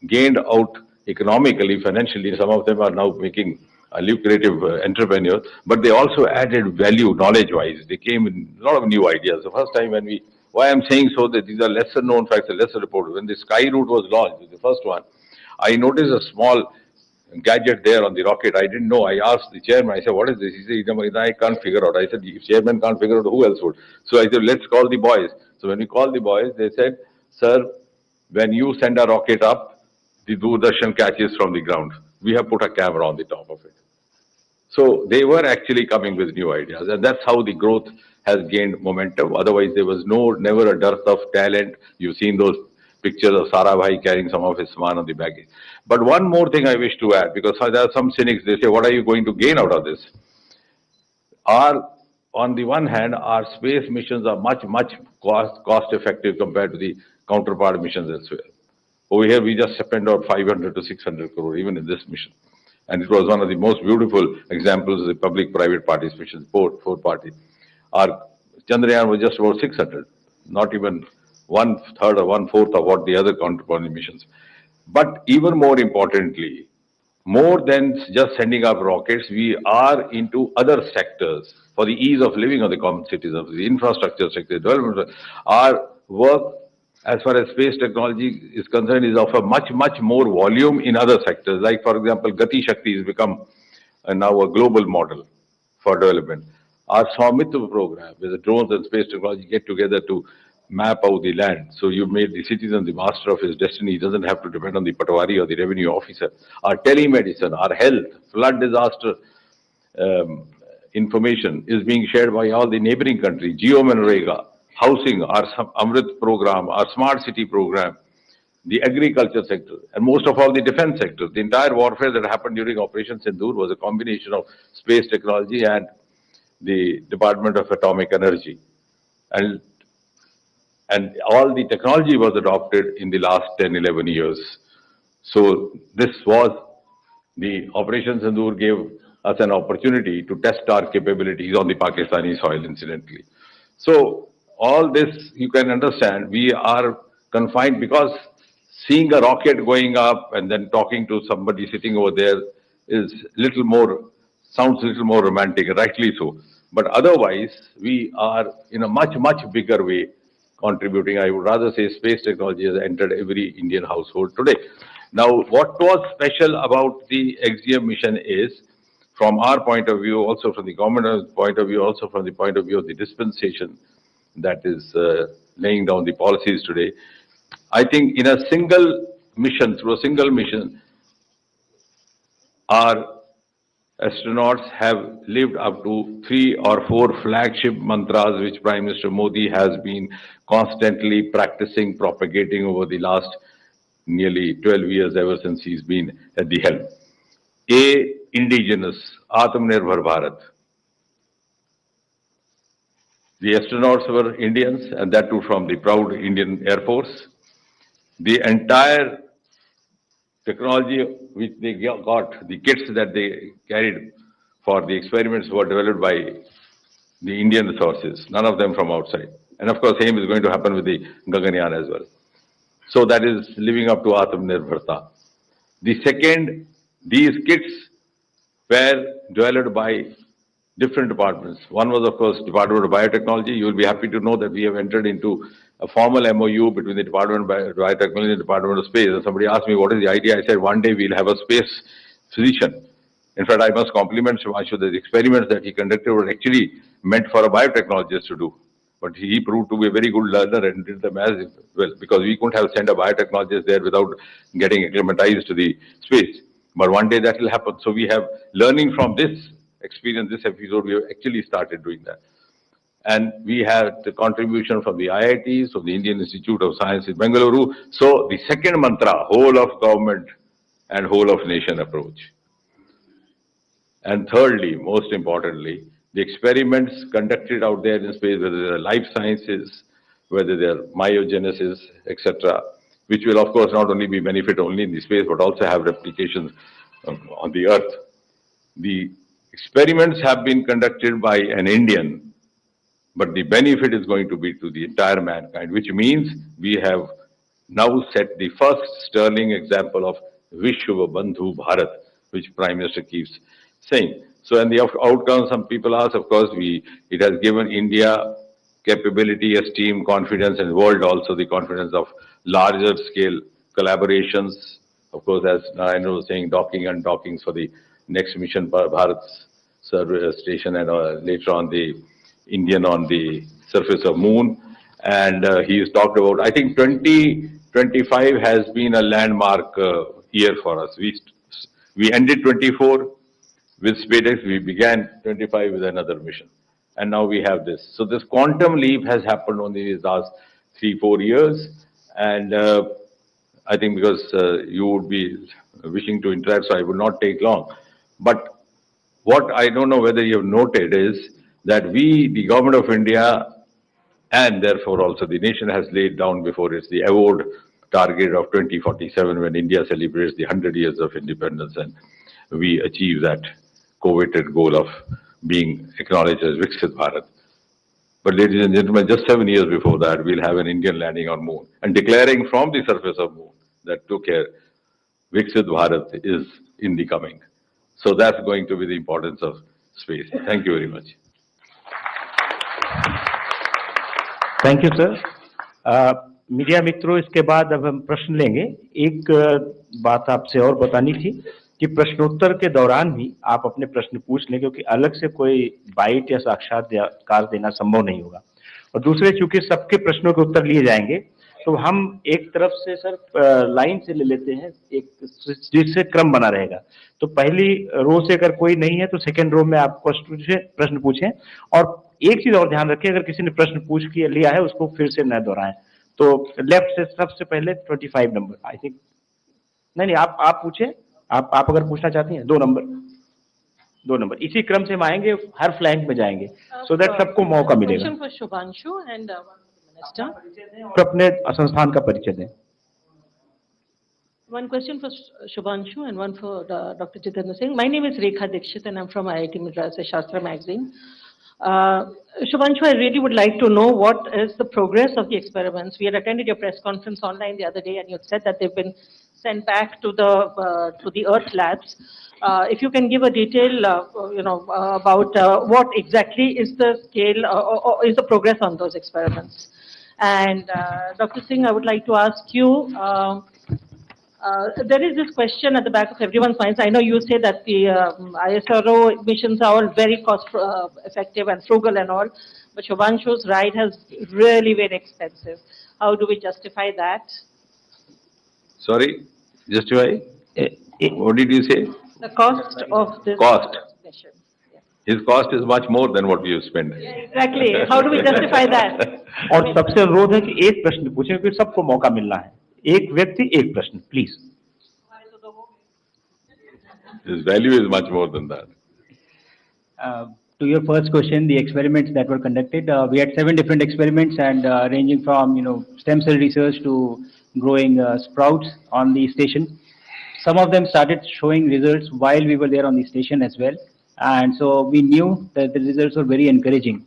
Speaker 8: gained out economically, financially, some of them are now making a lucrative entrepreneur, but they also added value knowledge-wise. They came in a lot of new ideas. The first time when why I'm saying so that these are lesser known facts and lesser reported. When the Sky Route was launched, the first one, I noticed a small gadget there on the rocket. I didn't know. I asked the chairman, I said, what is this? He said, I can't figure out. I said, if chairman can't figure out, who else would? So I said, let's call the boys. So when we called the boys, they said, sir, when you send a rocket up, the Doordarshan catches from the ground. We have put a camera on the top of it. So they were actually coming with new ideas, and that's how the growth has gained momentum. Otherwise, there was never a dearth of talent. You've seen those pictures of Sarabhai carrying some of his man on the baggage. But one more thing I wish to add, because there are some cynics, they say, what are you going to gain out of this? On the one hand, our space missions are much cost effective compared to the counterpart missions elsewhere. Over here, we just spent out 500 to 600 crore, even in this mission. And it was one of the most beautiful examples of the public-private participation, four parties. Our Chandrayaan was just about 600, not even 1/3 or 1/4 of what the other counterpart missions. But even more importantly, more than just sending up rockets, we are into other sectors for the ease of living of the common citizens, the infrastructure sector, development. Our work, as far as space technology is concerned, is of a much more volume in other sectors. Like, for example, Gati Shakti has become now a global model for development. Our Swamitra program, where the drones and space technology get together to map out the land. So you made the citizen the master of his destiny. He doesn't have to depend on the patwari or the revenue officer. Our telemedicine, our health, flood disaster information is being shared by all the neighboring countries. Geo-Manrega, housing, our Amrit program, our smart city program, the agriculture sector, and most of all the defense sector. The entire warfare that happened during Operation Sindoor was a combination of space technology and the Department of Atomic Energy. And all the technology was adopted in the last 10, 11 years. So this was, the Operation Sindoor gave us an opportunity to test our capabilities on the Pakistani soil, incidentally. So all this, you can understand, we are confined, because seeing a rocket going up and then talking to somebody sitting over there is sounds a little more romantic, rightly so. But otherwise, we are in a much bigger way contributing. I would rather say space technology has entered every Indian household today. Now, what was special about the XGM mission is, from our point of view, also from the government's point of view, also from the point of view of the dispensation that is laying down the policies today, I think in a single mission, through a single mission, our astronauts have lived up to 3 or 4 flagship mantras which Prime Minister Modi has been constantly practicing, propagating over the last nearly 12 years, ever since he's been at the helm. A, indigenous, Atmanirbhar Bharat. The astronauts were Indians, and that too from the proud Indian Air Force. The entire technology which they got, the kits that they carried for the experiments were developed by the Indian resources, none of them from outside. And of course, same is going to happen with the Gaganyaan as well. So that is living up to Atmanirbharta. The second, these kits were developed by different departments. One was, of course, Department of Biotechnology. You will be happy to know that we have entered into a formal MOU between the Department of Biotechnology and the Department of Space. And somebody asked me, what is the idea? I said, one day we'll have a space physician. In fact, I must compliment Shubhanshu. The experiments that he conducted were actually meant for a biotechnologist to do. But he proved to be a very good learner and did them as well, because we couldn't have sent a biotechnologist there without getting acclimatized to the space. But one day that will happen. So we have, learning from this experience, this episode, we have actually started doing that. And we had the contribution from the IITs, from the Indian Institute of Science in Bengaluru. So the second mantra, whole of government and whole of nation approach. And thirdly, most importantly, the experiments conducted out there in space, whether they are life sciences, whether they are myogenesis, etc., which will of course not only be benefit only in the space, but also have replications on the earth. The experiments have been conducted by an Indian, but the benefit is going to be to the entire mankind, which means we have now set the first sterling example of Vishwa Bandhu Bharat, which Prime Minister keeps saying. So, and the outcome, some people ask, of course, it has given India capability, esteem, confidence, and world also the confidence of larger scale collaborations. Of course, as Narayana was saying, docking and dockings for the next mission, Bharat's service station, and later on the Indian on the surface of moon. And he's talked about, I think 2025 has been a landmark year for us. We ended 24 with SpaceX, we began 25 with another mission. And now we have this. So this quantum leap has happened only in the last 3-4 years. And I think because you would be wishing to interact, so I would not take long. But what I don't know whether you have noted is that we, the government of India, and therefore also the nation has laid down before it the award target of 2047 when India celebrates the 100 years of independence, and we achieve that coveted goal of being acknowledged as Viksit Bharat. But ladies and gentlemen, just 7 years before that, we'll have an Indian landing on moon and declaring from the surface of moon that took care, Viksit Bharat is in the coming. So that's going to be the importance of space. Thank you very much.
Speaker 1: Thank you sir. Media मित्रों, इसके बाद अब हम प्रश्न लेंगे। एक बात आपसे और बतानी थी कि प्रश्नोत्तर के दौरान भी आप अपने प्रश्न पूछ लें, क्योंकि अलग से कोई बाइट या साक्षात्कार देना संभव नहीं होगा। और दूसरे, चूंकि सबके प्रश्नों के उत्तर लिए जाएंगे, तो हम एक तरफ से सर लाइन से ले लेते हैं, एक जिससे क्रम बना रहेगा। तो पहली रो से अगर कोई नहीं है तो सेकंड रो में आप प्रश्न पूछें। और एक चीज और ध्यान रखें, अगर किसी ने प्रश्न पूछ के लिया है उसको फिर से न दोहराएं। तो लेफ्ट से सबसे पहले 25 नंबर, आई थिंक। नहीं, आप पूछें। आप अगर पूछना चाहती हैं, 2 नंबर इसी क्रम से हम आएंगे, हर फ्लैंक में जाएंगे, सो दैट सबको मौका मिलेगा।
Speaker 9: शुभांशु एंड
Speaker 1: और अपने संस्थान का परिचय दें।
Speaker 9: One question for Shubhanshu and one for Dr. Jitendra Singh. My name is Rekha Dixit and I'm from IIT Madras Shastra magazine. Shubhanshu, I really would like to know what is the progress of the experiments. We had attended your press conference online the other day and you said that they've been sent back to the Earth labs. If you can give a detail, about what exactly is the scale or is the progress on those experiments. And Dr. Singh, I would like to ask you, there is this question at the back of everyone's minds. I know you say that the ISRO missions are all very cost effective and frugal and all, but Shubhanshu's ride has really been expensive. How do we justify that?
Speaker 8: Sorry, justify? What did you say?
Speaker 9: The cost of this mission.
Speaker 8: His cost is much more than what we have spent.
Speaker 9: Exactly. How do we justify that?
Speaker 1: और सबसे अनुरोध है कि एक प्रश्न पूछें, क्योंकि सबको मौका मिलना है। एक व्यक्ति एक प्रश्न, please.
Speaker 8: His value is much more than that.
Speaker 6: To your first question, the experiments that were conducted, we had 7 different experiments and ranging from stem cell research to growing sprouts on the station. Some of them started showing results while we were there on the station as well, and so we knew that the results were very encouraging.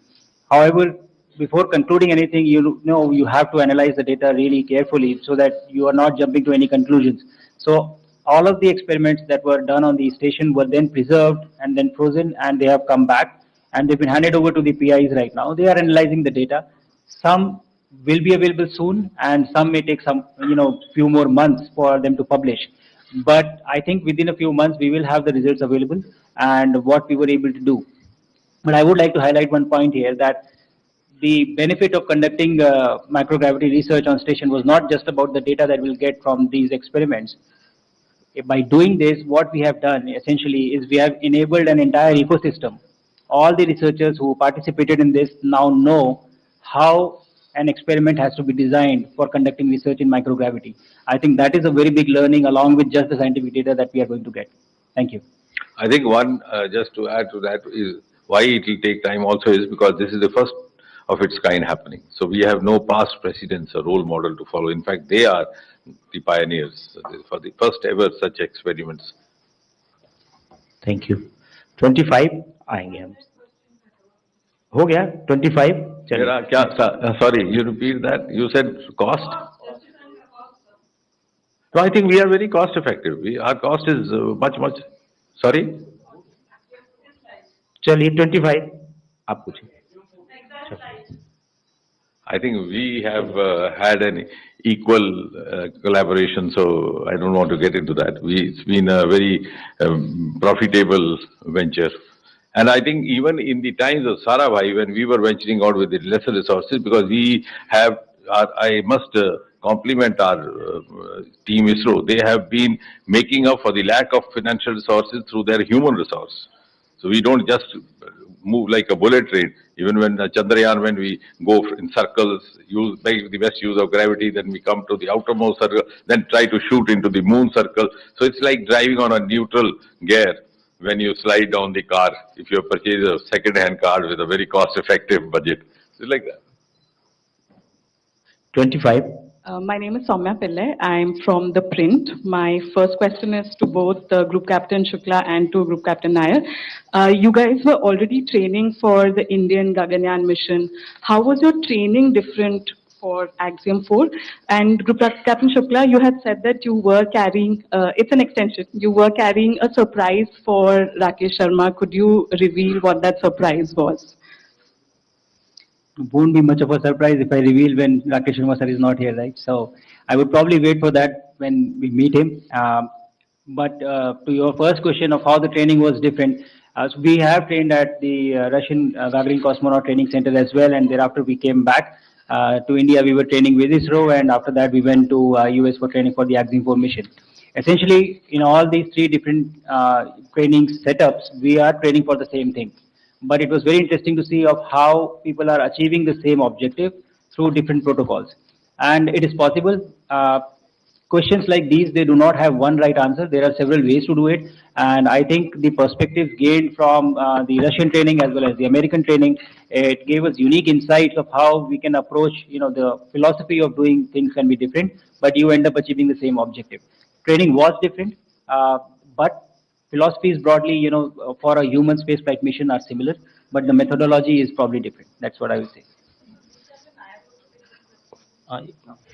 Speaker 6: However, before concluding anything, you have to analyze the data really carefully so that you are not jumping to any conclusions. So all of the experiments that were done on the station were then preserved and then frozen, and they have come back and they've been handed over to the PIs right now. They are analyzing the data. Some will be available soon and some may take some few more months for them to publish. But I think within a few months we will have the results available and what we were able to do. But I would like to highlight one point here, that the benefit of conducting microgravity research on station was not just about the data that we'll get from these experiments. By doing this, what we have done essentially is we have enabled an entire ecosystem. All the researchers who participated in this now know how an experiment has to be designed for conducting research in microgravity. I think that is a very big learning along with just the scientific data that we are going to get. Thank you.
Speaker 8: I think one, just to add to that, is why it will take time also is because this is the first of its kind happening. So we have no past precedents or role model to follow. In fact, they are the pioneers for the first ever such experiments.
Speaker 1: Thank you. 25 आएंगे हम। हो गया 25?
Speaker 8: Sorry, you repeat that? You said cost? So I think we are very cost effective. Our cost is much. Sorry?
Speaker 1: चलिए 25 आप पूछिए।
Speaker 8: I think we have had an equal collaboration, so I don't want to get into that. It's been a very profitable venture. And I think even in the times of Sarabhai, when we were venturing out with the lesser resources, because we have, I must compliment our team ISRO. They have been making up for the lack of financial resources through their human resource. So we don't just move like a bullet train. Even when Chandrayaan, when we go in circles, make the best use of gravity, then we come to the outermost circle, then try to shoot into the moon circle. So it's like driving on a neutral gear when you slide down the car, if you purchase a second-hand car with a very cost-effective budget. So it's like that.
Speaker 10: 25.
Speaker 11: My name is Soumya Pillai. I'm from the print. My first question is to both Group Captain Shukla and to Group Captain Nair. You guys were already training for the Indian Gaganyaan mission. How was your training different for Axiom 4? And Group Captain Shukla, you had said that you were carrying, it's an extension, you were carrying a surprise for Rakesh Sharma. Could you reveal what that surprise was?
Speaker 6: Won't be much of a surprise if I reveal when Rakesh Sharma sir is not here, right? So I would probably wait for that when we meet him. But to your first question of how the training was different, so we have trained at the Russian Gagarin Cosmonaut Training Center as well, and thereafter we came back to India. We were training with ISRO, and after that we went to US for training for the Axiom 4 mission. Essentially, in all these three different training setups, we are training for the same thing. But it was very interesting to see of how people are achieving the same objective through different protocols. And it is possible. Questions like these, they do not have one right answer. There are several ways to do it. And I think the perspectives gained from the Russian training as well as the American training, it gave us unique insights of how we can approach, the philosophy of doing things can be different, but you end up achieving the same objective. Training was different, but philosophies broadly, for a human spaceflight mission are similar, but the methodology is probably different. That's what I would say.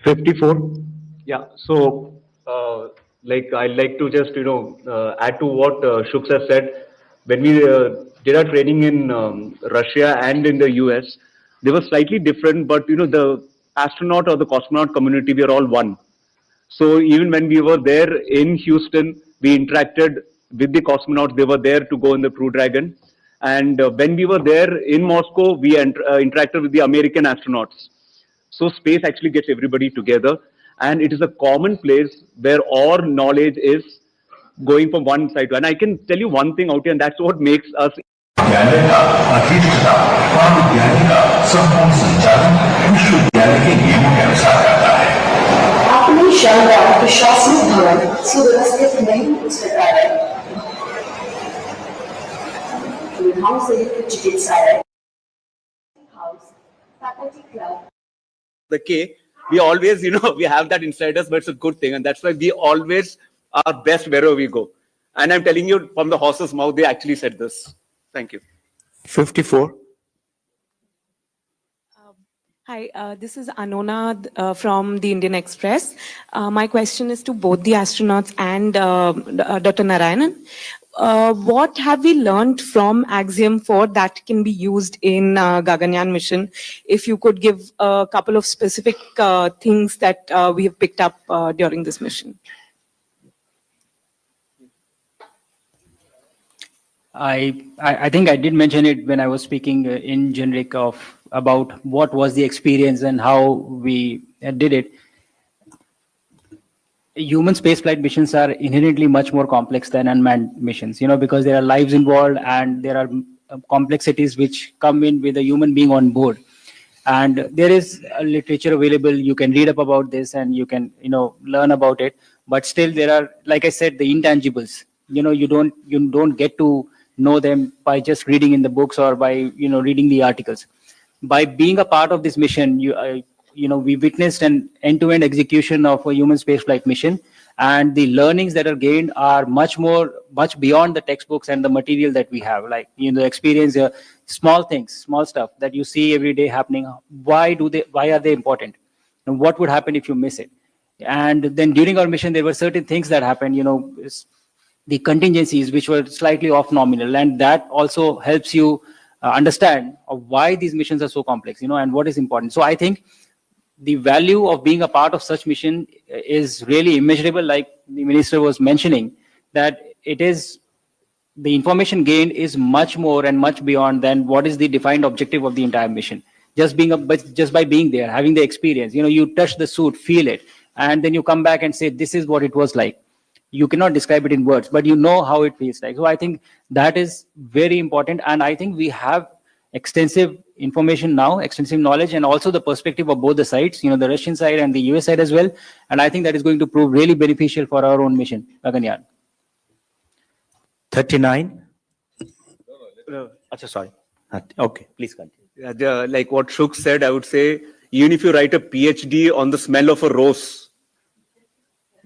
Speaker 10: 54.
Speaker 5: Yeah. So, I'd like to just, add to what Shukla has said. When we did our training in Russia and in the US, they were slightly different, but, the astronaut or the cosmonaut community, we are all one. So even when we were there in Houston, we interacted with the cosmonauts. They were there to go in the Crew Dragon. And when we were there in Moscow, we interacted with the American astronauts. So space actually gets everybody together. And it is a common place where all knowledge is going from one side to another. And I can tell you one thing out here, and that's what makes us.
Speaker 12: आपने शानदार प्रशासनिक भवन सुव्यवस्थित नहीं हो सका है, सुविधाओं से युक्त चिकित्सालय, house, faculty club.
Speaker 5: The K, we always, we have that inside us, but it's a good thing. And that's why we always are best wherever we go. And I'm telling you from the horse's mouth, they actually said this. Thank you.
Speaker 1: 54.
Speaker 13: Hi, this is Anona from the Indian Express. My question is to both the astronauts and Dr. Narayanan. What have we learned from Axiom 4 that can be used in Gaganyaan mission? If you could give a couple of specific things that we have picked up during this mission.
Speaker 6: I think I did mention it when I was speaking in generic about what was the experience and how we did it. Human spaceflight missions are inherently much more complex than unmanned missions, because there are lives involved and there are complexities which come in with a human being on board. And there is a literature available. You can read up about this and you can, learn about it. But still, there are, like I said, the intangibles. You don't get to know them by just reading in the books or by reading the articles. By being a part of this mission, we witnessed an end-to-end execution of a human spaceflight mission, and the learnings that are gained are much beyond the textbooks and the material that we have. Like experience, small things, small stuff that you see every day happening. Why are they important? And what would happen if you miss it? And then during our mission, there were certain things that happened. The contingencies which were slightly off nominal, and that also helps you understand why these missions are so complex, and what is important. So I think the value of being a part of such mission is really immeasurable. Like the minister was mentioning, that it is the information gained is much more and much beyond than what is the defined objective of the entire mission. just by being there, having the experience. You touch the suit, feel it, and then you come back and say, this is what it was like. You cannot describe it in words, but you know how it feels like. So I think that is very important. And I think we have extensive information now, extensive knowledge, and also the perspective of both the sides, the Russian side and the US side as well. And I think that is going to prove really beneficial for our own mission, Gaganyaan.
Speaker 1: 39. Sorry. Okay, please continue.
Speaker 5: Like what Shuk said, I would say, even if you write a PhD on the smell of a rose,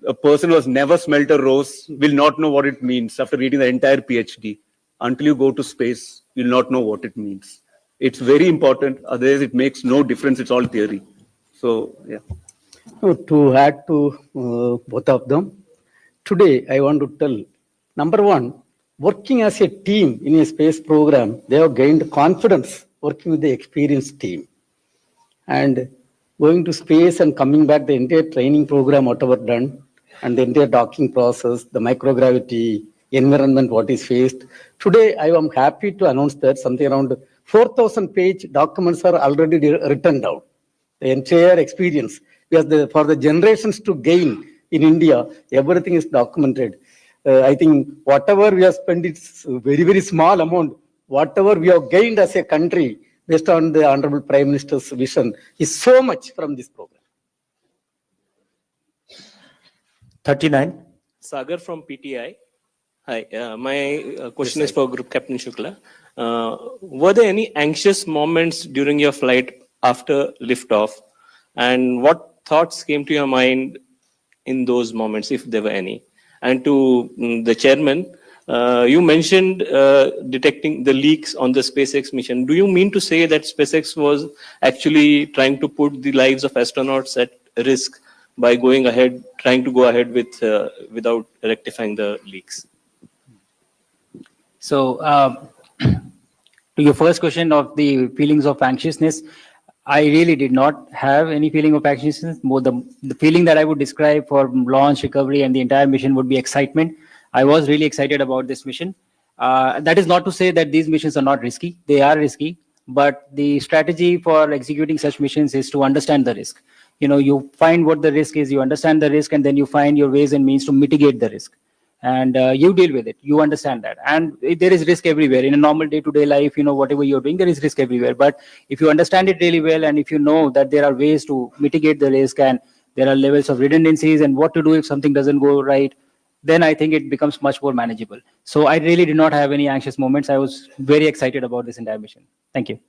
Speaker 5: a person who has never smelt a rose will not know what it means after reading the entire PhD. Until you go to space, you'll not know what it means. It's very important. Otherwise, it makes no difference. It's all theory. So, yeah.
Speaker 2: To add to both of them, today I want to tell, number one, working as a team in a space program, they have gained confidence working with the experienced team. And going to space and coming back, the entire training program, whatever done, and the entire docking process, the microgravity environment, what is faced. Today, I am happy to announce that something around 4,000-page documents are already written down. The entire experience, because for the generations to gain in India, everything is documented. I think whatever we have spent, it's a very, very small amount. Whatever we have gained as a country, based on the Honorable Prime Minister's vision, is so much from this program.
Speaker 1: 39.
Speaker 14: Sagar from PTI. Hi, my question is for Group Captain Shukla. Were there any anxious moments during your flight after liftoff? And what thoughts came to your mind in those moments, if there were any? And to the chairman, you mentioned detecting the leaks on the SpaceX mission. Do you mean to say that SpaceX was actually trying to put the lives of astronauts at risk by trying to go ahead with without rectifying the leaks?
Speaker 6: So, to your first question of the feelings of anxiousness, I really did not have any feeling of anxiousness. More the feeling that I would describe for launch, recovery, and the entire mission would be excitement. I was really excited about this mission. That is not to say that these missions are not risky. They are risky, but the strategy for executing such missions is to understand the risk. You find what the risk is, you understand the risk, and then you find your ways and means to mitigate the risk. And you deal with it. You understand that. And there is risk everywhere. In a normal day-to-day life, whatever you're doing, there is risk everywhere. But if you understand it really well, and if you know that there are ways to mitigate the risk, and there are levels of redundancies, and what to do if something doesn't go right, then I think it becomes much more manageable. So I really did not have any anxious moments. I was very excited about this entire mission. Thank you.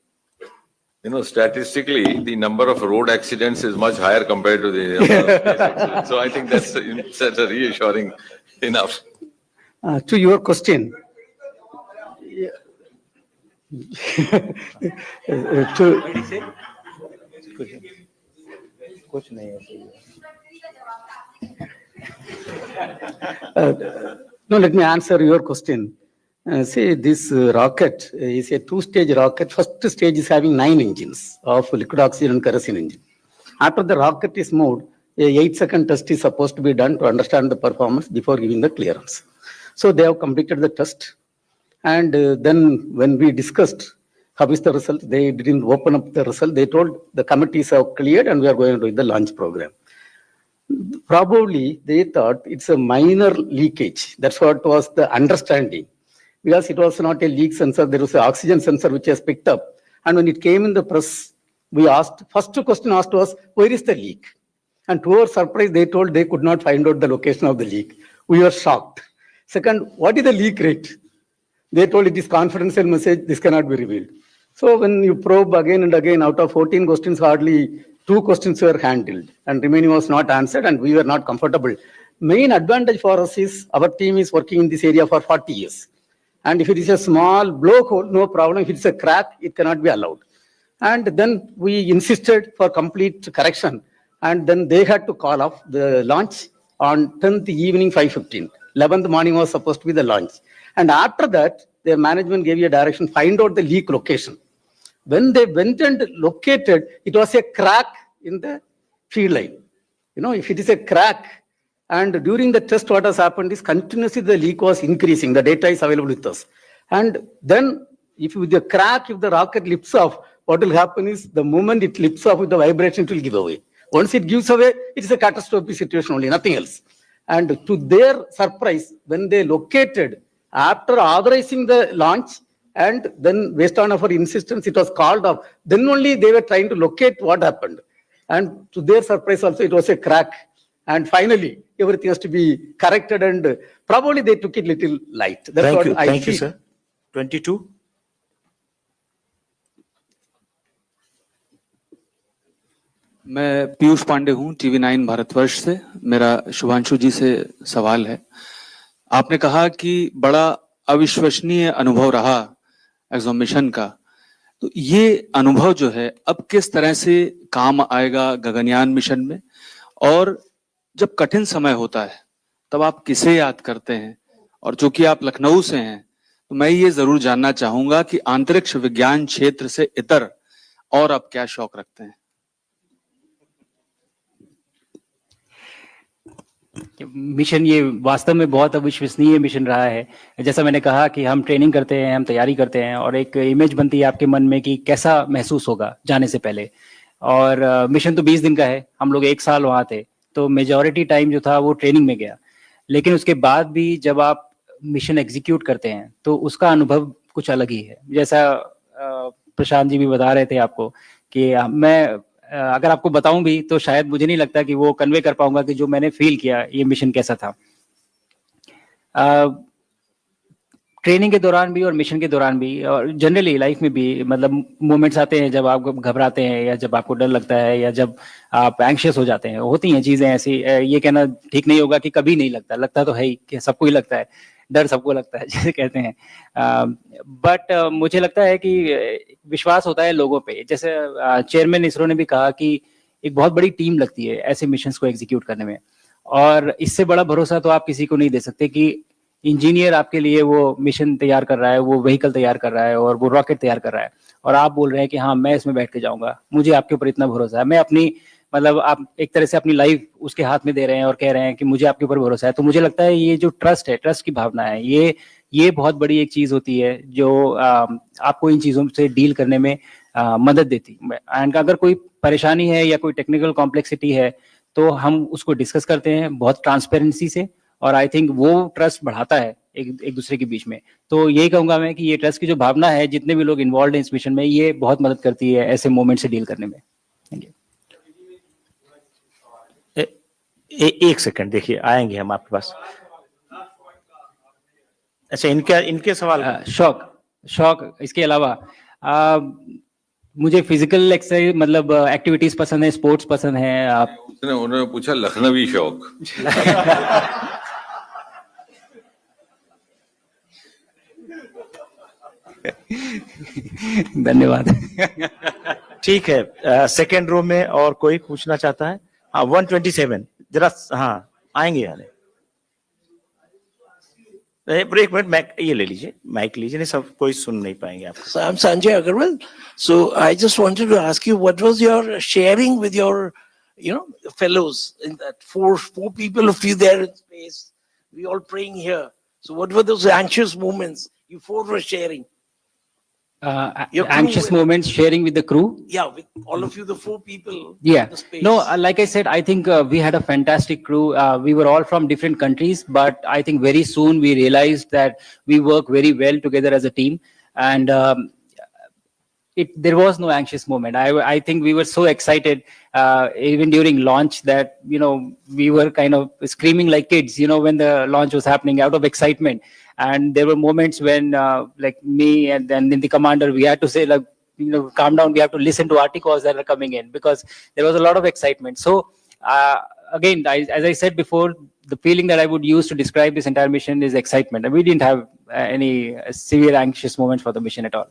Speaker 8: Statistically, the number of road accidents is much higher compared to the space accidents. So I think that's a reassuring enough.
Speaker 2: To your question, no, let me answer your question. See, this rocket is a two-stage rocket. First stage is having 9 engines of liquid oxygen and kerosene engine. After the rocket is moved, a 8-second test is supposed to be done to understand the performance before giving the clearance. So they have completed the test. And then when we discussed how is the result, they didn't open up the result. They told the committees have cleared and we are going to do the launch program. Probably they thought it's a minor leakage. That's what was the understanding. Because it was not a leak sensor, there was an oxygen sensor which has picked up. And when it came in the press, we asked, first question asked was, where is the leak? And to our surprise, they told they could not find out the location of the leak. We were shocked. Second, what is the leak rate? They told it is confidential message, this cannot be revealed. So when you probe again and again, out of 14 questions, hardly 2 questions were handled and remaining was not answered and we were not comfortable. Main advantage for us is our team is working in this area for 40 years. And if it is a small blowhole, no problem. If it's a crack, it cannot be allowed. And then we insisted for complete correction. And then they had to call off the launch on 10th evening 5:15. 11th morning was supposed to be the launch. And after that, their management gave you a direction, find out the leak location. When they went and located, it was a crack in the field line. If it is a crack, and during the test, what has happened is continuously the leak was increasing. The data is available with us. And then if with the crack, if the rocket lifts off, what will happen is the moment it lifts off with the vibration, it will give away. Once it gives away, it is a catastrophic situation only, nothing else. And to their surprise, when they located, after authorizing the launch, and then based on our insistence, it was called off, then only they were trying to locate what happened. And to their surprise also, it was a crack. And finally, everything has to be corrected, and probably they took it little light. That's what I
Speaker 1: Thank you,
Speaker 2: feel.
Speaker 1: sir. 22.
Speaker 15: मैं पीयूष पांडे हूं, TV9 Bharatvarsh से। मेरा शुभांशु जी से सवाल है। आपने कहा कि बड़ा अविश्वसनीय अनुभव रहा एक्सो मिशन का, तो ये अनुभव जो है अब किस तरह से काम आएगा गगनयान मिशन में, और जब कठिन समय होता है तब आप किसे याद करते हैं? और जो कि आप लखनऊ से हैं, तो मैं ये जरूर जानना चाहूंगा कि अंतरिक्ष विज्ञान क्षेत्र से इतर और आप क्या शौक रखते हैं?
Speaker 6: मिशन ये वास्तव में बहुत अविश्वसनीय मिशन रहा है। जैसा मैंने कहा कि हम ट्रेनिंग करते हैं, हम तैयारी करते हैं, और एक इमेज बनती है आपके मन में कि कैसा महसूस होगा जाने से पहले। और मिशन तो 20 दिन का है, हम लोग 1 साल वहाँ थे, तो मेजॉरिटी टाइम जो था वो ट्रेनिंग में गया। लेकिन उसके बाद भी जब आप मिशन एग्जीक्यूट करते हैं तो उसका अनुभव कुछ अलग ही है। जैसा प्रशांत जी भी बता रहे थे आपको कि मैं अगर आपको बताऊं भी तो शायद मुझे नहीं लगता कि वो कन्वे कर पाऊंगा कि जो मैंने फील किया ये मिशन कैसा था। ट्रेनिंग के दौरान भी और मिशन के दौरान भी और जनरली लाइफ में भी, मतलब मोमेंट्स आते हैं जब आप घबराते हैं या जब आपको डर लगता है या जब आप एंग्शियस हो जाते हैं, होती हैं चीजें ऐसी। ये कहना ठीक नहीं होगा कि कभी नहीं लगता, लगता तो है ही, कि सबको ही लगता है, डर सबको लगता है जैसे कहते हैं। बट मुझे लगता है कि विश्वास होता है लोगों पे। जैसे चेयरमैन इसरो ने भी कहा कि एक बहुत बड़ी टीम लगती है ऐसे मिशंस को एग्जीक्यूट करने में, और इससे बड़ा भरोसा तो आप किसी को नहीं दे सकते कि इंजीनियर आपके लिए वो मिशन तैयार कर रहा है, वो व्हीकल तैयार कर रहा है और वो रॉकेट तैयार कर रहा है, और आप बोल रहे हैं कि हाँ मैं इसमें बैठ के जाऊंगा, मुझे आपके ऊपर इतना भरोसा है। मैं अपनी, मतलब आप एक तरह से अपनी लाइफ उसके हाथ में दे रहे हैं और कह रहे हैं कि मुझे आपके ऊपर भरोसा है। तो मुझे लगता है ये जो ट्रस्ट है, ट्रस्ट की भावना है, ये बहुत बड़ी एक चीज होती है जो आपको इन चीजों से डील करने में मदद देती है। एंड अगर कोई परेशानी है या कोई टेक्निकल कॉम्प्लेक्सिटी है तो हम उसको डिस्कस करते हैं बहुत ट्रांसपेरेंसी से, और आई थिंक वो ट्रस्ट बढ़ाता है एक दूसरे के बीच में। तो यही कहूंगा मैं कि ये ट्रस्ट की जो भावना है, जितने भी लोग इन्वॉल्व हैं इस मिशन में, ये बहुत मदद करती है ऐसे मोमेंट से डील करने में। Thank you.
Speaker 1: एक सेकंड, देखिए आएंगे हम आपके पास। अच्छा, इनके सवाल।
Speaker 6: शौक इसके अलावा मुझे फिजिकल एक्सरसाइज, मतलब एक्टिविटीज पसंद है, स्पोर्ट्स पसंद है।
Speaker 8: उन्होंने पूछा लखनवी शौक।
Speaker 6: धन्यवाद।
Speaker 1: ठीक है, सेकेंड रो में और कोई पूछना चाहता है? हाँ, 127 जरा। हाँ, आएंगे यार। एक मिनट, ये ले लीजिए, माइक लीजिए, नहीं सब कोई सुन नहीं पाएंगे आप।
Speaker 16: So I'm Sanjay Agarwal. So I just wanted to ask you, what was your sharing with your, fellows in that four people of you there in space? We all praying here. So what were those anxious moments you four were sharing?
Speaker 6: Anxious moments sharing with the crew.
Speaker 16: Yeah, with all of you, the four people.
Speaker 6: Yeah.
Speaker 16: In the space.
Speaker 6: No, like I said, I think we had a fantastic crew. We were all from different countries, but I think very soon we realized that we work very well together as a team, and there was no anxious moment. I think we were so excited, even during launch, that we were kind of screaming like kids, when the launch was happening out of excitement. And there were moments when, like me and then the commander, we had to say, like, calm down. We have to listen to articles that are coming in, because there was a lot of excitement. So again, as I said before, the feeling that I would use to describe this entire mission is excitement. And we didn't have any severe anxious moments for the mission at all.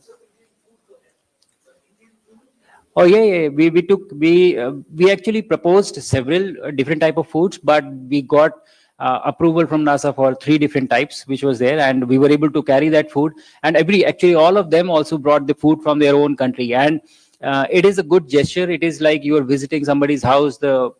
Speaker 6: Oh yeah. We actually proposed several different type of foods, but we got approval from NASA for 3 different types, which was there, and we were able to carry that food. And actually all of them also brought the food from their own country, and it is a good gesture. It is like you are visiting somebody's house. The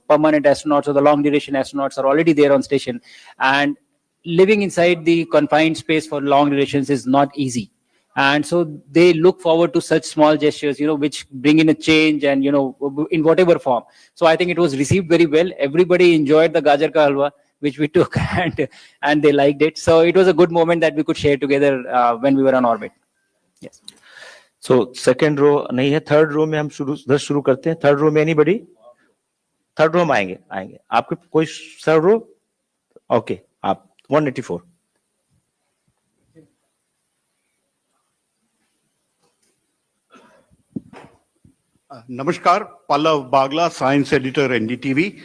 Speaker 6: permanent astronauts or the long duration astronauts are already there on station, and living inside the confined space for long durations is not easy. And so they look forward to such small gestures, which bring in a change and, in whatever form. So I think it was received very well. Everybody enjoyed the Gajar ka halwa, which we took, and they liked it. So it was a good moment that we could share together when we were on orbit. Yes.
Speaker 1: So second row नहीं है, third row में हम शुरू करते हैं. Third row में anybody? Third row में आएंगे. आपके कोई third row? Okay, आप 184.
Speaker 17: Namaskar, Pallav Bagla, Science Editor, NDTV.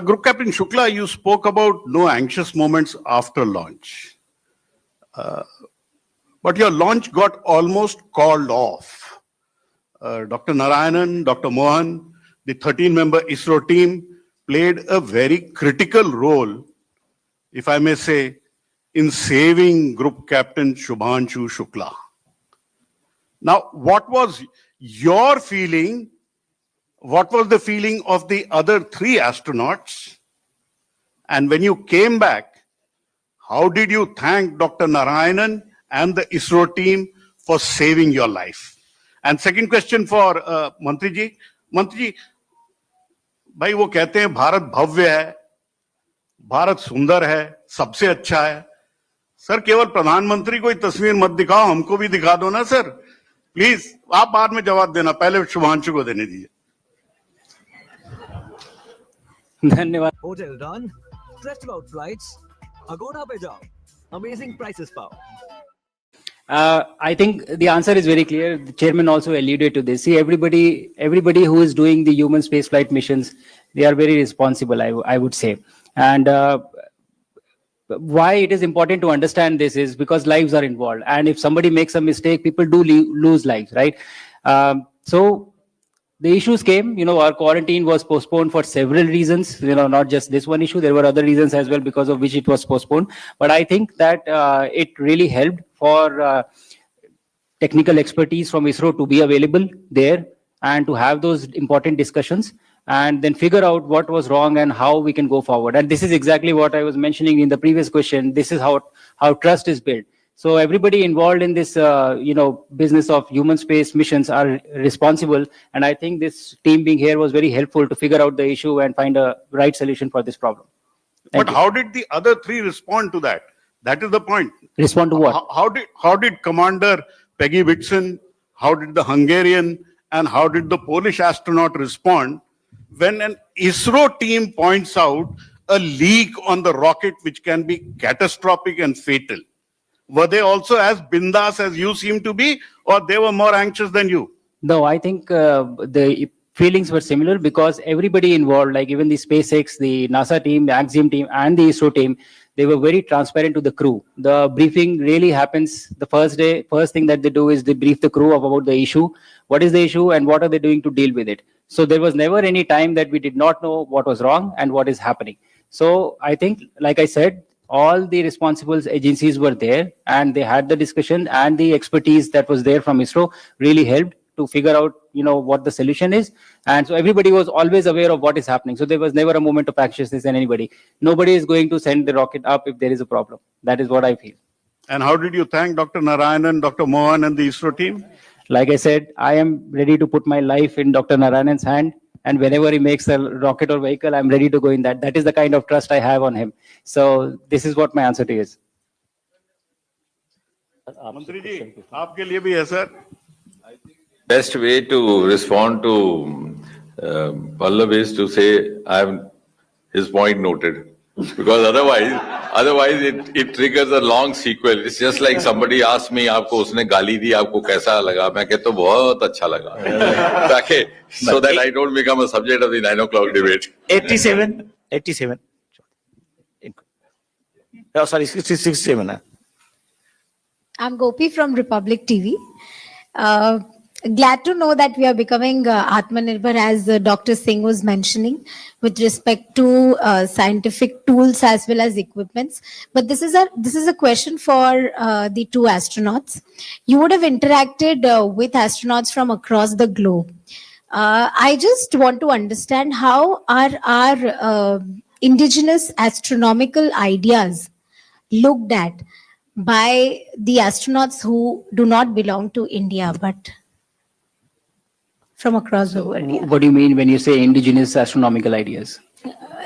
Speaker 17: Group Captain Shukla, you spoke about no anxious moments after launch. But your launch got almost called off. Dr. Narayanan, Dr. Mohan, the 13-member ISRO team played a very critical role, if I may say, in saving Group Captain Shubhanshu Shukla. Now, what was your feeling? What was the feeling of the other 3 astronauts? And when you came back, how did you thank Dr. Narayanan and the ISRO team for saving your life? And second question for Mantri ji. Mantri ji, भाई वो कहते हैं भारत भव्य है, भारत सुंदर है, सबसे अच्छा है. सर केवल प्रधानमंत्री को ही तस्वीर मत दिखाओ, हमको भी दिखा दो ना सर. प्लीज आप बाद में जवाब देना, पहले शुभांशु को देने दीजिए.
Speaker 6: धन्यवाद.
Speaker 7: Hotel done. Stressed about flights? Agoda pe jao. Amazing prices pao.
Speaker 6: I think the answer is very clear. The chairman also alluded to this. See, everybody who is doing the human spaceflight missions, they are very responsible, I would say. And why it is important to understand this is because lives are involved. And if somebody makes a mistake, people do lose lives, right? So the issues came, our quarantine was postponed for several reasons, not just this one issue. There were other reasons as well because of which it was postponed. But I think that it really helped for technical expertise from ISRO to be available there and to have those important discussions and then figure out what was wrong and how we can go forward. And this is exactly what I was mentioning in the previous question. This is how trust is built. So everybody involved in this, business of human space missions are responsible. And I think this team being here was very helpful to figure out the issue and find a right solution for this problem.
Speaker 17: But how did the other 3 respond to that? That is the point.
Speaker 6: Respond to what?
Speaker 17: How did Commander Peggy Whitson, how did the Hungarian, and how did the Polish astronaut respond when an ISRO team points out a leak on the rocket which can be catastrophic and fatal? Were they also as bindas as you seem to be, or they were more anxious than you?
Speaker 6: No, I think the feelings were similar because everybody involved, like even the SpaceX, the NASA team, the Axiom team, and the ISRO team, they were very transparent to the crew. The briefing really happens the first day. First thing that they do is they brief the crew about the issue. What is the issue and what are they doing to deal with it? So there was never any time that we did not know what was wrong and what is happening. So I think, like I said, all the responsible agencies were there and they had the discussion, and the expertise that was there from ISRO really helped to figure out, what the solution is. And so everybody was always aware of what is happening. So there was never a moment of anxiousness in anybody. Nobody is going to send the rocket up if there is a problem. That is what I feel.
Speaker 17: And how did you thank Dr. Narayanan, Dr. Mohan, and the ISRO team?
Speaker 6: Like I said, I am ready to put my life in Dr. Narayanan's hand. And whenever he makes a rocket or vehicle, I'm ready to go in that. That is the kind of trust I have on him. So this is what my answer to you is.
Speaker 17: Mantri ji, aapke liye bhi hai, sir.
Speaker 8: Best way to respond to Pallav is to say, I have his point noted. Because otherwise it triggers a long sequel. It's just like somebody asked me, आपको उसने गाली दी, आपको कैसा लगा? मैं कहता हूँ बहुत अच्छा लगा. Okay, so that I don't become a subject of the 9 o'clock debate.
Speaker 1: 87. Oh, sorry, 67.
Speaker 18: I'm Gopi from Republic TV. Glad to know that we are becoming Atmanirbhar, as Dr. Singh was mentioning, with respect to scientific tools as well as equipments. But this is a question for the 2 astronauts. You would have interacted with astronauts from across the globe. I just want to understand how are our indigenous astronomical ideas looked at by the astronauts who do not belong to India, but from across the world. Yeah.
Speaker 6: What do you mean when you say indigenous astronomical ideas?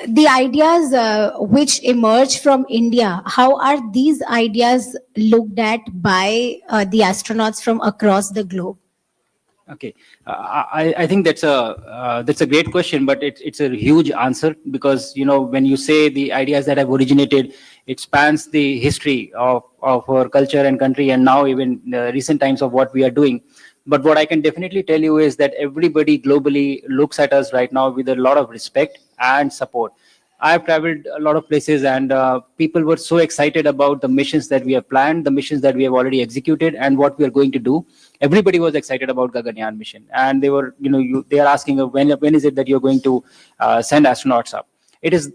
Speaker 18: The ideas which emerge from India, how are these ideas looked at by the astronauts from across the globe?
Speaker 6: Okay, I think that's a great question, but it's a huge answer because when you say the ideas that have originated, it spans the history of our culture and country, and now even recent times of what we are doing. But what I can definitely tell you is that everybody globally looks at us right now with a lot of respect and support. I've traveled a lot of places, and people were so excited about the missions that we have planned, the missions that we have already executed, and what we are going to do. Everybody was excited about Gaganyaan mission, and they were, they are asking when is it that you're going to send astronauts up. It is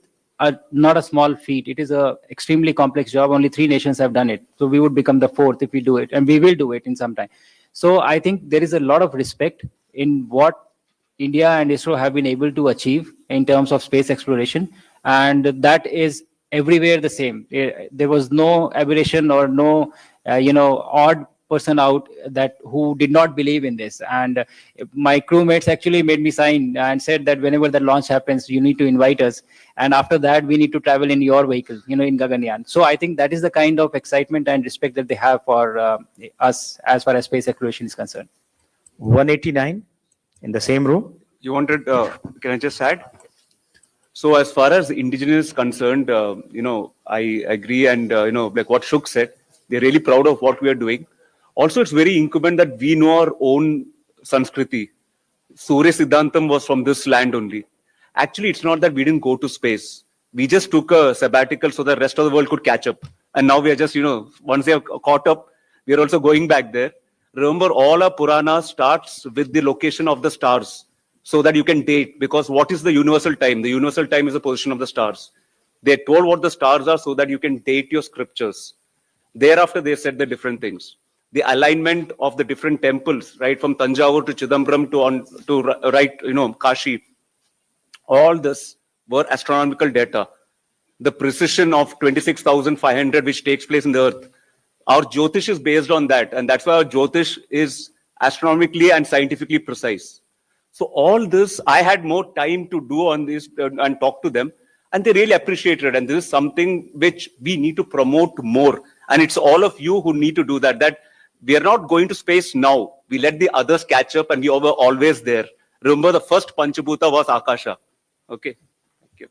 Speaker 6: not a small feat. It is a extremely complex job. Only 3 nations have done it, so we would become the 4th if we do it, and we will do it in some time. So I think there is a lot of respect in what India and ISRO have been able to achieve in terms of space exploration, and that is everywhere the same. There was no aberration or no, odd person out that who did not believe in this. And my crewmates actually made me sign and said that whenever the launch happens, you need to invite us. And after that, we need to travel in your vehicle, in Gaganyaan. So I think that is the kind of excitement and respect that they have for us as far as space exploration is concerned.
Speaker 1: 189 in the same row.
Speaker 5: You wanted, can I just add? So as far as indigenous is concerned, I agree, and like what Shuk said, they're really proud of what we are doing. Also, it's very incumbent that we know our own Sanskriti. Surya Siddhantam was from this land only. Actually, it's not that we didn't go to space. We just took a sabbatical so the rest of the world could catch up. And now we are just, once they have caught up, we are also going back there. Remember, all our Puranas starts with the location of the stars so that you can date. Because what is the universal time? The universal time is the position of the stars. They told what the stars are so that you can date your scriptures. Thereafter, they said the different things. The alignment of the different temples, right, from Tanjavur to Chidambaram to Kashi, all this were astronomical data. The precision of 26,500 which takes place in the earth. Our Jyotish is based on that, and that's why our Jyotish is astronomically and scientifically precise. So all this, I had more time to do on this and talk to them, and they really appreciated it. And this is something which we need to promote more. And it's all of you who need to do that. That we are not going to space now. We let the others catch up, and we were always there. Remember, the first Panchabhuta was Akasha. Okay. Thank you.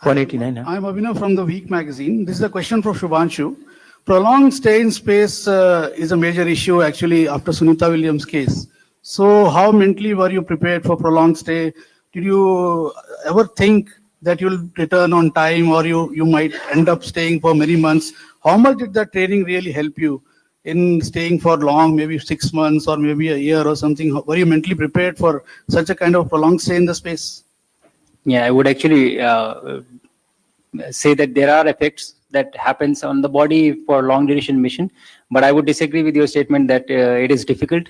Speaker 1: 189.
Speaker 19: I'm Abhinav from the Week magazine. This is a question for Shubhanshu. Prolonged stay in space is a major issue actually after Sunita Williams' case. So how mentally were you prepared for prolonged stay? Did you ever think that you'll return on time, or you might end up staying for many months? How much did that training really help you in staying for long, maybe 6 months or maybe a year or something? Were you mentally prepared for such a kind of prolonged stay in the space?
Speaker 6: Yeah, I would actually say that there are effects that happens on the body for long duration mission, but I would disagree with your statement that it is difficult.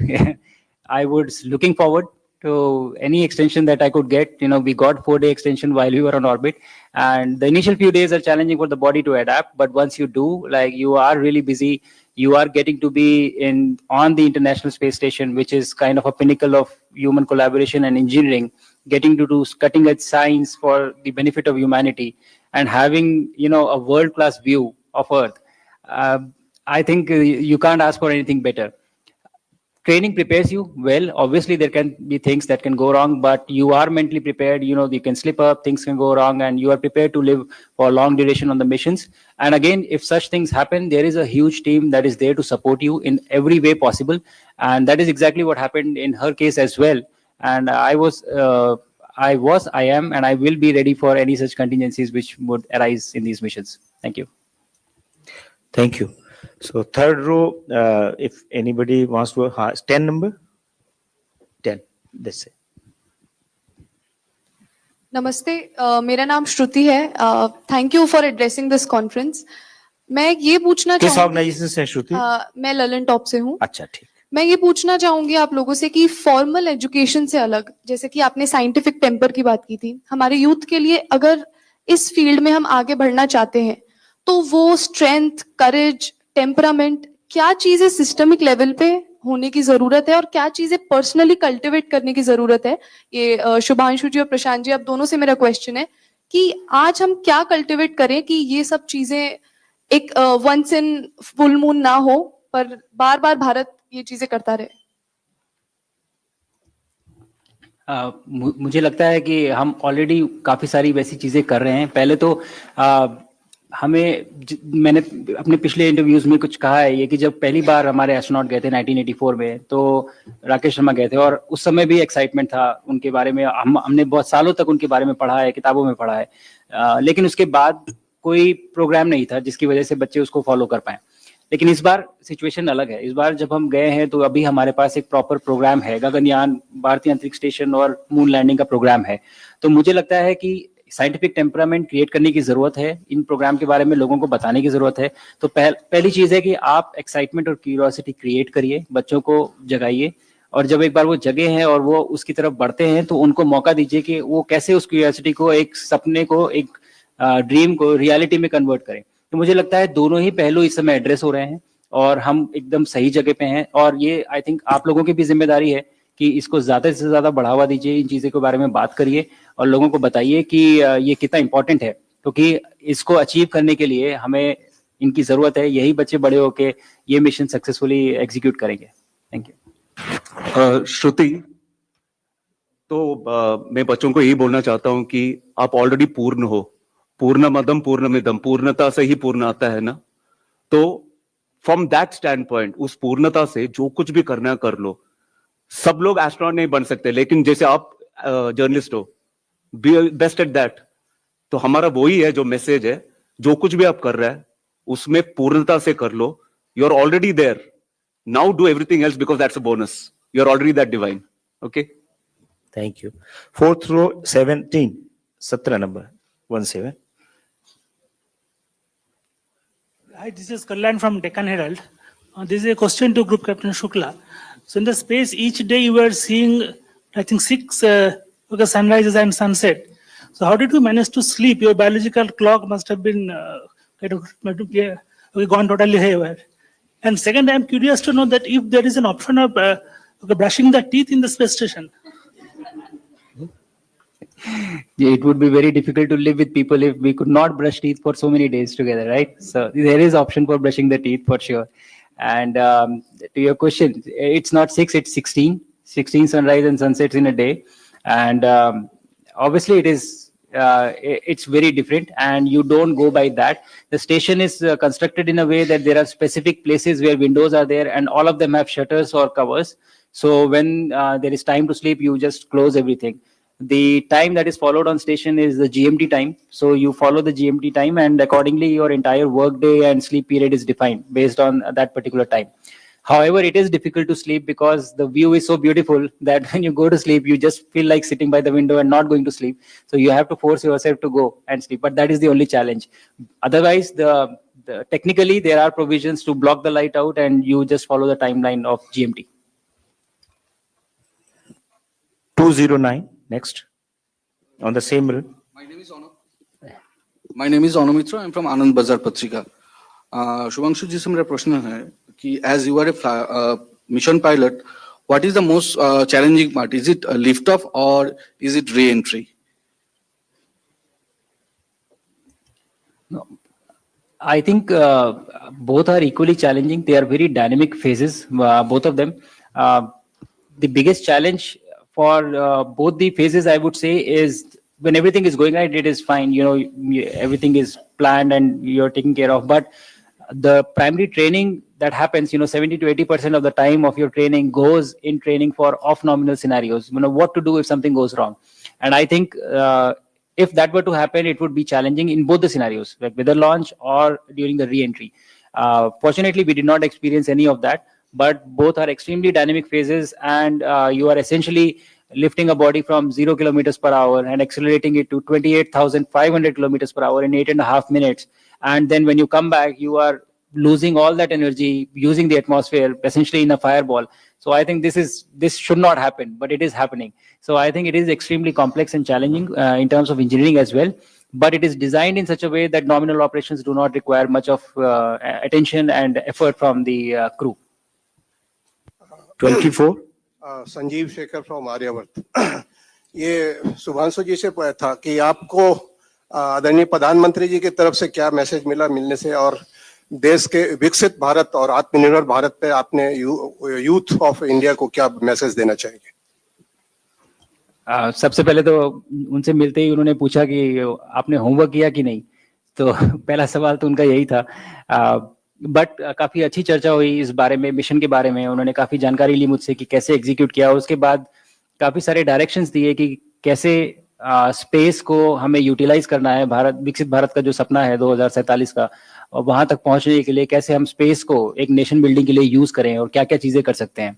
Speaker 6: I was looking forward to any extension that I could get. We got 4-day extension while we were on orbit, and the initial few days are challenging for the body to adapt. But once you do, like, you are really busy. You are getting to be on the International Space Station, which is kind of a pinnacle of human collaboration and engineering, getting to do cutting edge science for the benefit of humanity, and having, a world-class view of Earth. I think you can't ask for anything better. Training prepares you well. Obviously, there can be things that can go wrong, but you are mentally prepared. You can slip up, things can go wrong, and you are prepared to live for a long duration on the missions. And again, if such things happen, there is a huge team that is there to support you in every way possible. And that is exactly what happened in her case as well. And I am, and I will be ready for any such contingencies which would arise in these missions. Thank you.
Speaker 1: Thank you. So third row, if anybody wants to, 10 number? 10, let's say.
Speaker 20: नमस्ते, मेरा नाम श्रुति है. Thank you for addressing this conference. मैं ये पूछना
Speaker 1: किस
Speaker 20: चाहूंगी,
Speaker 1: organisation से श्रुति?
Speaker 20: मैं ललन टॉप से हूँ.
Speaker 1: अच्छा, ठीक.
Speaker 20: मैं ये पूछना चाहूंगी आप लोगों से कि फॉर्मल एजुकेशन से अलग, जैसे कि आपने साइंटिफिक टेम्पर की बात की थी, हमारे यूथ के लिए अगर इस फील्ड में हम आगे बढ़ना चाहते हैं, तो वो स्ट्रेंथ, करेज, टेम्परामेंट, क्या चीजें सिस्टमिक लेवल पे होने की जरूरत है और क्या चीजें पर्सनली कल्टिवेट करने की जरूरत है? ये शुभांशु जी और प्रशांत जी, आप दोनों से मेरा क्वेश्चन है कि आज हम क्या कल्टिवेट करें कि ये सब चीजें एक वंस इन फुल मून ना हो, पर बार बार भारत ये चीजें करता रहे।
Speaker 6: मुझे लगता है कि हम ऑलरेडी काफ़ी सारी वैसी चीज़ें कर रहे हैं। पहले तो मैंने अपने पिछले इंटरव्यूज़ में कुछ कहा है ये कि जब पहली बार हमारे एस्ट्रोनॉट गए थे 1984 में, तो राकेश शर्मा गए थे और उस समय भी एक्साइटमेंट था उनके बारे में। हमने बहुत सालों तक उनके बारे में पढ़ा है, किताबों में पढ़ा है, लेकिन उसके बाद कोई प्रोग्राम नहीं था जिसकी वजह से बच्चे उसको फॉलो कर पाए। लेकिन इस बार सिचुएशन अलग है। इस बार जब हम गए हैं तो अभी हमारे पास एक प्रॉपर प्रोग्राम है, गगनयान, भारतीय अंतरिक्ष स्टेशन और मून लैंडिंग का प्रोग्राम है। तो मुझे लगता है कि साइंटिफिक टेम्परामेंट क्रिएट करने की जरूरत है, इन प्रोग्राम के बारे में लोगों को बताने की जरूरत है। तो पहली चीज है कि आप एक्साइटमेंट और क्यूरियोसिटी क्रिएट करिए, बच्चों को जगाइए, और जब एक बार वो जगे हैं और वो उसकी तरफ बढ़ते हैं तो उनको मौका दीजिए कि वो कैसे उस क्यूरियोसिटी को, एक सपने को, एक ड्रीम को रियलिटी में कन्वर्ट करें। तो मुझे लगता है दोनों ही पहलू इस समय एड्रेस हो रहे हैं और हम एकदम सही जगह पे हैं। और ये आई थिंक आप लोगों की भी जिम्मेदारी है कि इसको ज्यादा से ज्यादा बढ़ावा दीजिए, इन चीजों के बारे में बात करिए और लोगों को बताइए कि ये कितना इंपॉर्टेंट है, क्योंकि इसको अचीव करने के लिए हमें इनकी जरूरत है। यही बच्चे बड़े होके ये मिशन सक्सेसफुली एग्जीक्यूट करेंगे। Thank you.
Speaker 21: श्रुति, तो मैं बच्चों को यही बोलना चाहता हूं कि आप ऑलरेडी पूर्ण हो, पूर्णमदम पूर्णमिदम, पूर्णता से ही पूर्ण आता है ना। तो फ्रॉम दैट स्टैंड पॉइंट, उस पूर्णता से जो कुछ भी करना है कर लो। सब लोग एस्ट्रोनॉट नहीं बन सकते, लेकिन जैसे आप जर्नलिस्ट हो, बी बेस्ट एट दैट। तो हमारा वही है जो मैसेज है, जो कुछ भी आप कर रहे हैं उसमें पूर्णता से कर लो। You are already there, now do everything else because that's a bonus. You are already that divine. Okay,
Speaker 1: thank you. 4th row 17, 17 number 17.
Speaker 22: Hi, this is Kalyan from Deccan Herald. This is a question to Group Captain Shukla. So in the space, each day you were seeing, I think, 6 sunrises and sunset. So how did you manage to sleep? Your biological clock must have been gone totally haywire. And second, I'm curious to know that if there is an option of brushing the teeth in the space station.
Speaker 6: It would be very difficult to live with people if we could not brush teeth for so many days together, right? So there is option for brushing the teeth for sure. And to your question, it's not 6, it's 16 sunrise and sunsets in a day. And obviously it is, it's very different and you don't go by that. The station is constructed in a way that there are specific places where windows are there and all of them have shutters or covers. So when there is time to sleep, you just close everything. The time that is followed on station is the GMT time. So you follow the GMT time and accordingly your entire work day and sleep period is defined based on that particular time. However, it is difficult to sleep because the view is so beautiful that when you go to sleep, you just feel like sitting by the window and not going to sleep. So you have to force yourself to go and sleep. But that is the only challenge. Otherwise, technically there are provisions to block the light out and you just follow the timeline of GMT.
Speaker 1: 209 next on the same route.
Speaker 23: My name is Anumitra. I'm from Anand Bazar Patrika. Shubhanshu ji से मेरा प्रश्न है कि as you are a mission pilot, what is the most challenging part? Is it a lift off or is it re-entry?
Speaker 6: No, I think both are equally challenging. They are very dynamic phases, both of them. The biggest challenge for both the phases, I would say, is when everything is going right, it is fine. You know, everything is planned and you're taken care of. But the primary training that happens, 70 to 80% of the time of your training goes in training for off-nominal scenarios. What to do if something goes wrong. And I think if that were to happen, it would be challenging in both the scenarios, like with the launch or during the re-entry. Fortunately, we did not experience any of that, but both are extremely dynamic phases, and you are essentially lifting a body from 0 kilometers per hour and accelerating it to 28,500 kilometers per hour in 8.5 minutes. And then when you come back, you are losing all that energy using the atmosphere, essentially in a fireball. So I think this should not happen, but it is happening. So I think it is extremely complex and challenging in terms of engineering as well. but it is designed in such a way that nominal operations do not require much of attention and effort from the crew.
Speaker 1: 24.
Speaker 3: Sanjeev Shekhar from Aryavart. ये शुभांशु जी से था कि आपको आदरणीय प्रधानमंत्री जी की तरफ से क्या मैसेज मिला मिलने से, और देश के विकसित भारत और आत्मनिर्भर भारत पे आपने यूथ ऑफ इंडिया को क्या मैसेज देना चाहेंगे?
Speaker 6: सबसे पहले तो उनसे मिलते ही उन्होंने पूछा कि आपने होमवर्क किया कि नहीं, तो पहला सवाल तो उनका यही था। बट काफी अच्छी चर्चा हुई इस बारे में, मिशन के बारे में। उन्होंने काफी जानकारी ली मुझसे कि कैसे एग्जीक्यूट किया, और उसके बाद काफी सारे डायरेक्शंस दिए कि कैसे स्पेस को हमें यूटिलाइज करना है। भारत, विकसित भारत का जो सपना है 2047 का, और वहां तक पहुंचने के लिए कैसे हम स्पेस को एक नेशन बिल्डिंग के लिए यूज करें और क्या क्या चीजें कर सकते हैं।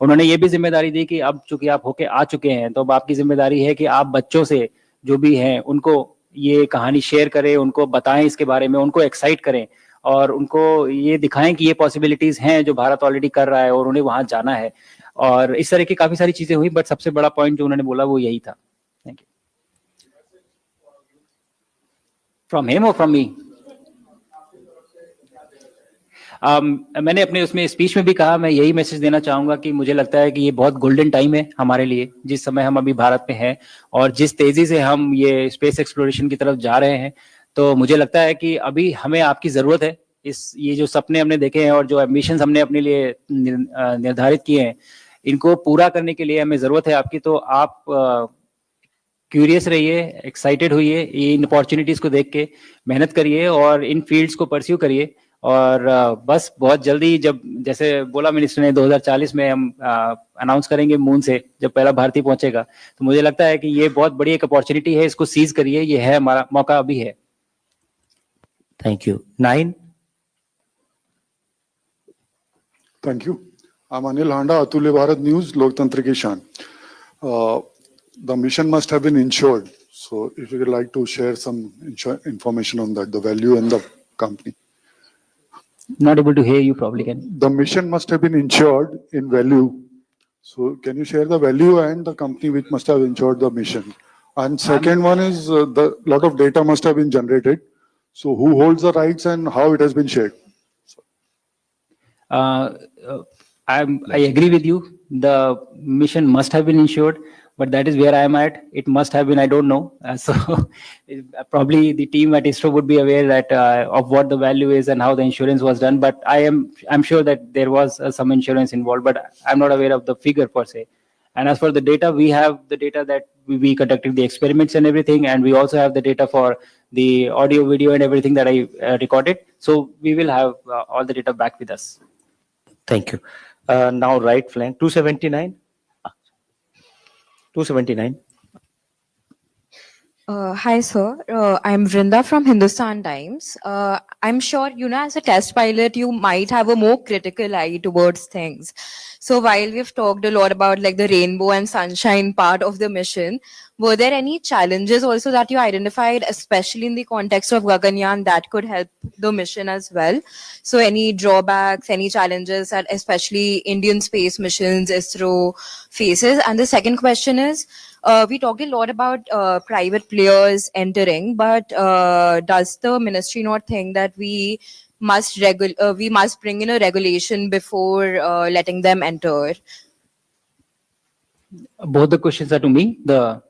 Speaker 6: उन्होंने ये भी जिम्मेदारी दी कि अब चूंकि आप होके आ चुके हैं, तो अब आपकी जिम्मेदारी है कि आप बच्चों से जो भी हैं उनको ये कहानी शेयर करें, उनको बताएं इसके बारे में, उनको एक्साइट करें और उनको ये दिखाएं कि ये पॉसिबिलिटीज हैं जो भारत ऑलरेडी कर रहा है और उन्हें वहां जाना है। और इस तरह की काफी सारी चीजें हुई, बट सबसे बड़ा पॉइंट जो उन्होंने बोला वो यही था। Thank you. फ्रॉम हिम और फ्रॉम मी? मैंने अपने उसमें स्पीच में भी कहा, मैं यही मैसेज देना चाहूंगा कि मुझे लगता है कि ये बहुत गोल्डन टाइम है हमारे लिए, जिस समय हम अभी भारत में हैं और जिस तेजी से हम ये स्पेस एक्सप्लोरेशन की तरफ जा रहे हैं। तो मुझे लगता है कि अभी हमें आपकी जरूरत है। ये जो सपने हमने देखे हैं और जो एम्बिशंस हमने अपने लिए निर्धारित किए हैं, इनको पूरा करने के लिए हमें जरूरत है आपकी। तो आप क्यूरियस रहिए, एक्साइटेड होइए, इन अपॉर्चुनिटीज को देख के मेहनत करिए और इन फील्ड्स को परस्यू करिए। और बस बहुत जल्दी, जब जैसे बोला मिनिस्टर ने 2040 में हम अनाउंस करेंगे मून से जब पहला भारतीय पहुंचेगा, तो मुझे लगता है कि ये बहुत बड़ी एक अपॉर्चुनिटी है, इसको सीज करिए, ये है हमारा मौका, अभी है।
Speaker 1: Thank you. 9।
Speaker 4: Thank you. I'm Anil Handa, Atulya Bharat News, Loktantra Ki Shaan. The mission must have been insured. So if you would like to share some information on that, the value and the company.
Speaker 6: Not able to hear you probably, can.
Speaker 4: The mission must have been insured in value. So can you share the value and the company which must have insured the mission? And second one is the lot of data must have been generated. So who holds the rights and how it has been shared?
Speaker 6: I agree with you. The mission must have been insured, but that is where I am at. It must have been, I don't know. So probably the team at ISRO would be aware that of what the value is and how the insurance was done. But I'm sure that there was some insurance involved, but I'm not aware of the figure per se. And as for the data, we have the data that we conducted the experiments and everything, and we also have the data for the audio, video, and everything that I recorded. So we will have all the data back with us.
Speaker 1: Thank you. Now right flank 279. 279.
Speaker 9: Hi, sir. I'm Vrinda from Hindustan Times. I'm sure, as a test pilot, you might have a more critical eye towards things. So while we've talked a lot about like the rainbow and sunshine part of the mission, were there any challenges also that you identified, especially in the context of Gaganyaan, that could help the mission as well? So any drawbacks, any challenges that especially Indian space missions, ISRO faces? And the second question is, we talked a lot about private players entering, but does the ministry not think that we must bring in a regulation before letting them enter?
Speaker 6: Both the questions are to me. The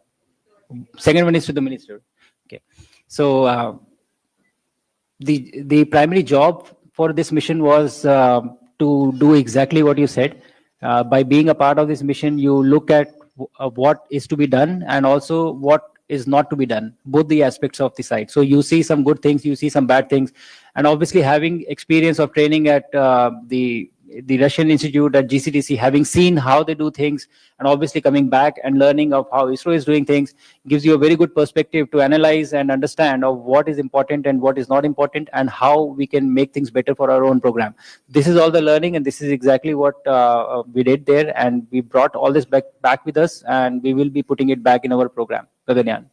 Speaker 6: second one is to the minister. Okay. So the primary job for this mission was to do exactly what you said. By being a part of this mission, you look at what is to be done and also what is not to be done, both the aspects of the site. So you see some good things, you see some bad things, and obviously having experience of training at the Russian Institute at GCTC, having seen how they do things, and obviously coming back and learning of how ISRO is doing things, gives you a very good perspective to analyze and understand of what is important and what is not important, and how we can make things better for our own program. This is all the learning, and this is exactly what we did there, and we brought all this back with us, and we will be putting it back in our program, Gaganyaan.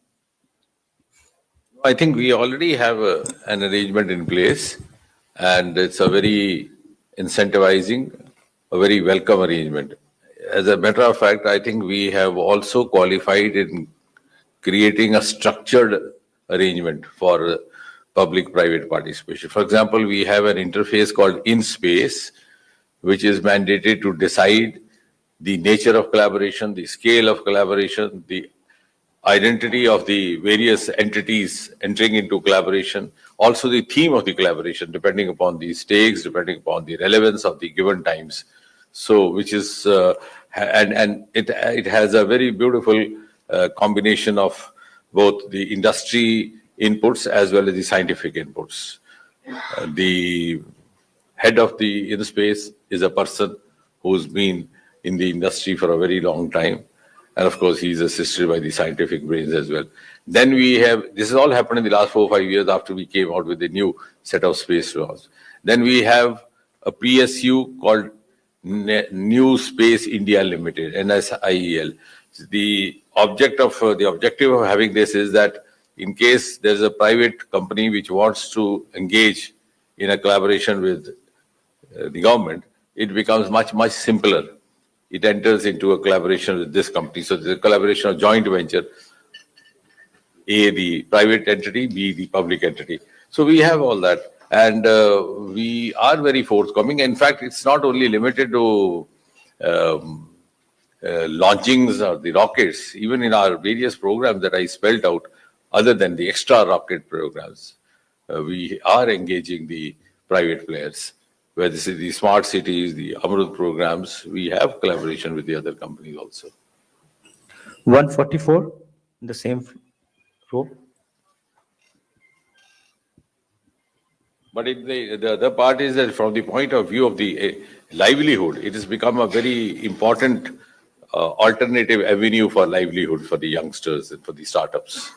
Speaker 8: I think we already have an arrangement in place, and it's a very incentivizing, a very welcome arrangement. As a matter of fact, I think we have also qualified in creating a structured arrangement for public-private participation. For example, we have an interface called InSpace, which is mandated to decide the nature of collaboration, the scale of collaboration, the identity of the various entities entering into collaboration, also the theme of the collaboration, depending upon the stakes, depending upon the relevance of the given times. So, which is, and it has a very beautiful combination of both the industry inputs as well as the scientific inputs. The head of the InSpace is a person who's been in the industry for a very long time. And of course, he's assisted by the scientific brains as well. Then we have, this has all happened in the last 4 or 5 years after we came out with a new set of space laws. Then we have a PSU called New Space India Limited, NSIEL. The objective of having this is that in case there's a private company which wants to engage in a collaboration with the government, it becomes much simpler. It enters into a collaboration with this company. So the collaboration of joint venture, A, the private entity, B, the public entity. So we have all that. And we are very forthcoming. In fact, it's not only limited to launchings or the rockets, even in our various programs that I spelled out, other than the extra rocket programs, we are engaging the private players. Where this is the smart cities, the Amrut programs, we have collaboration with the other companies also.
Speaker 1: 144 in the same row.
Speaker 8: But the other part is that from the point of view of the livelihood, it has become a very important alternative avenue for livelihood for the youngsters and for the startups.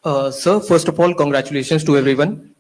Speaker 10: Sir, first of all, congratulations to everyone.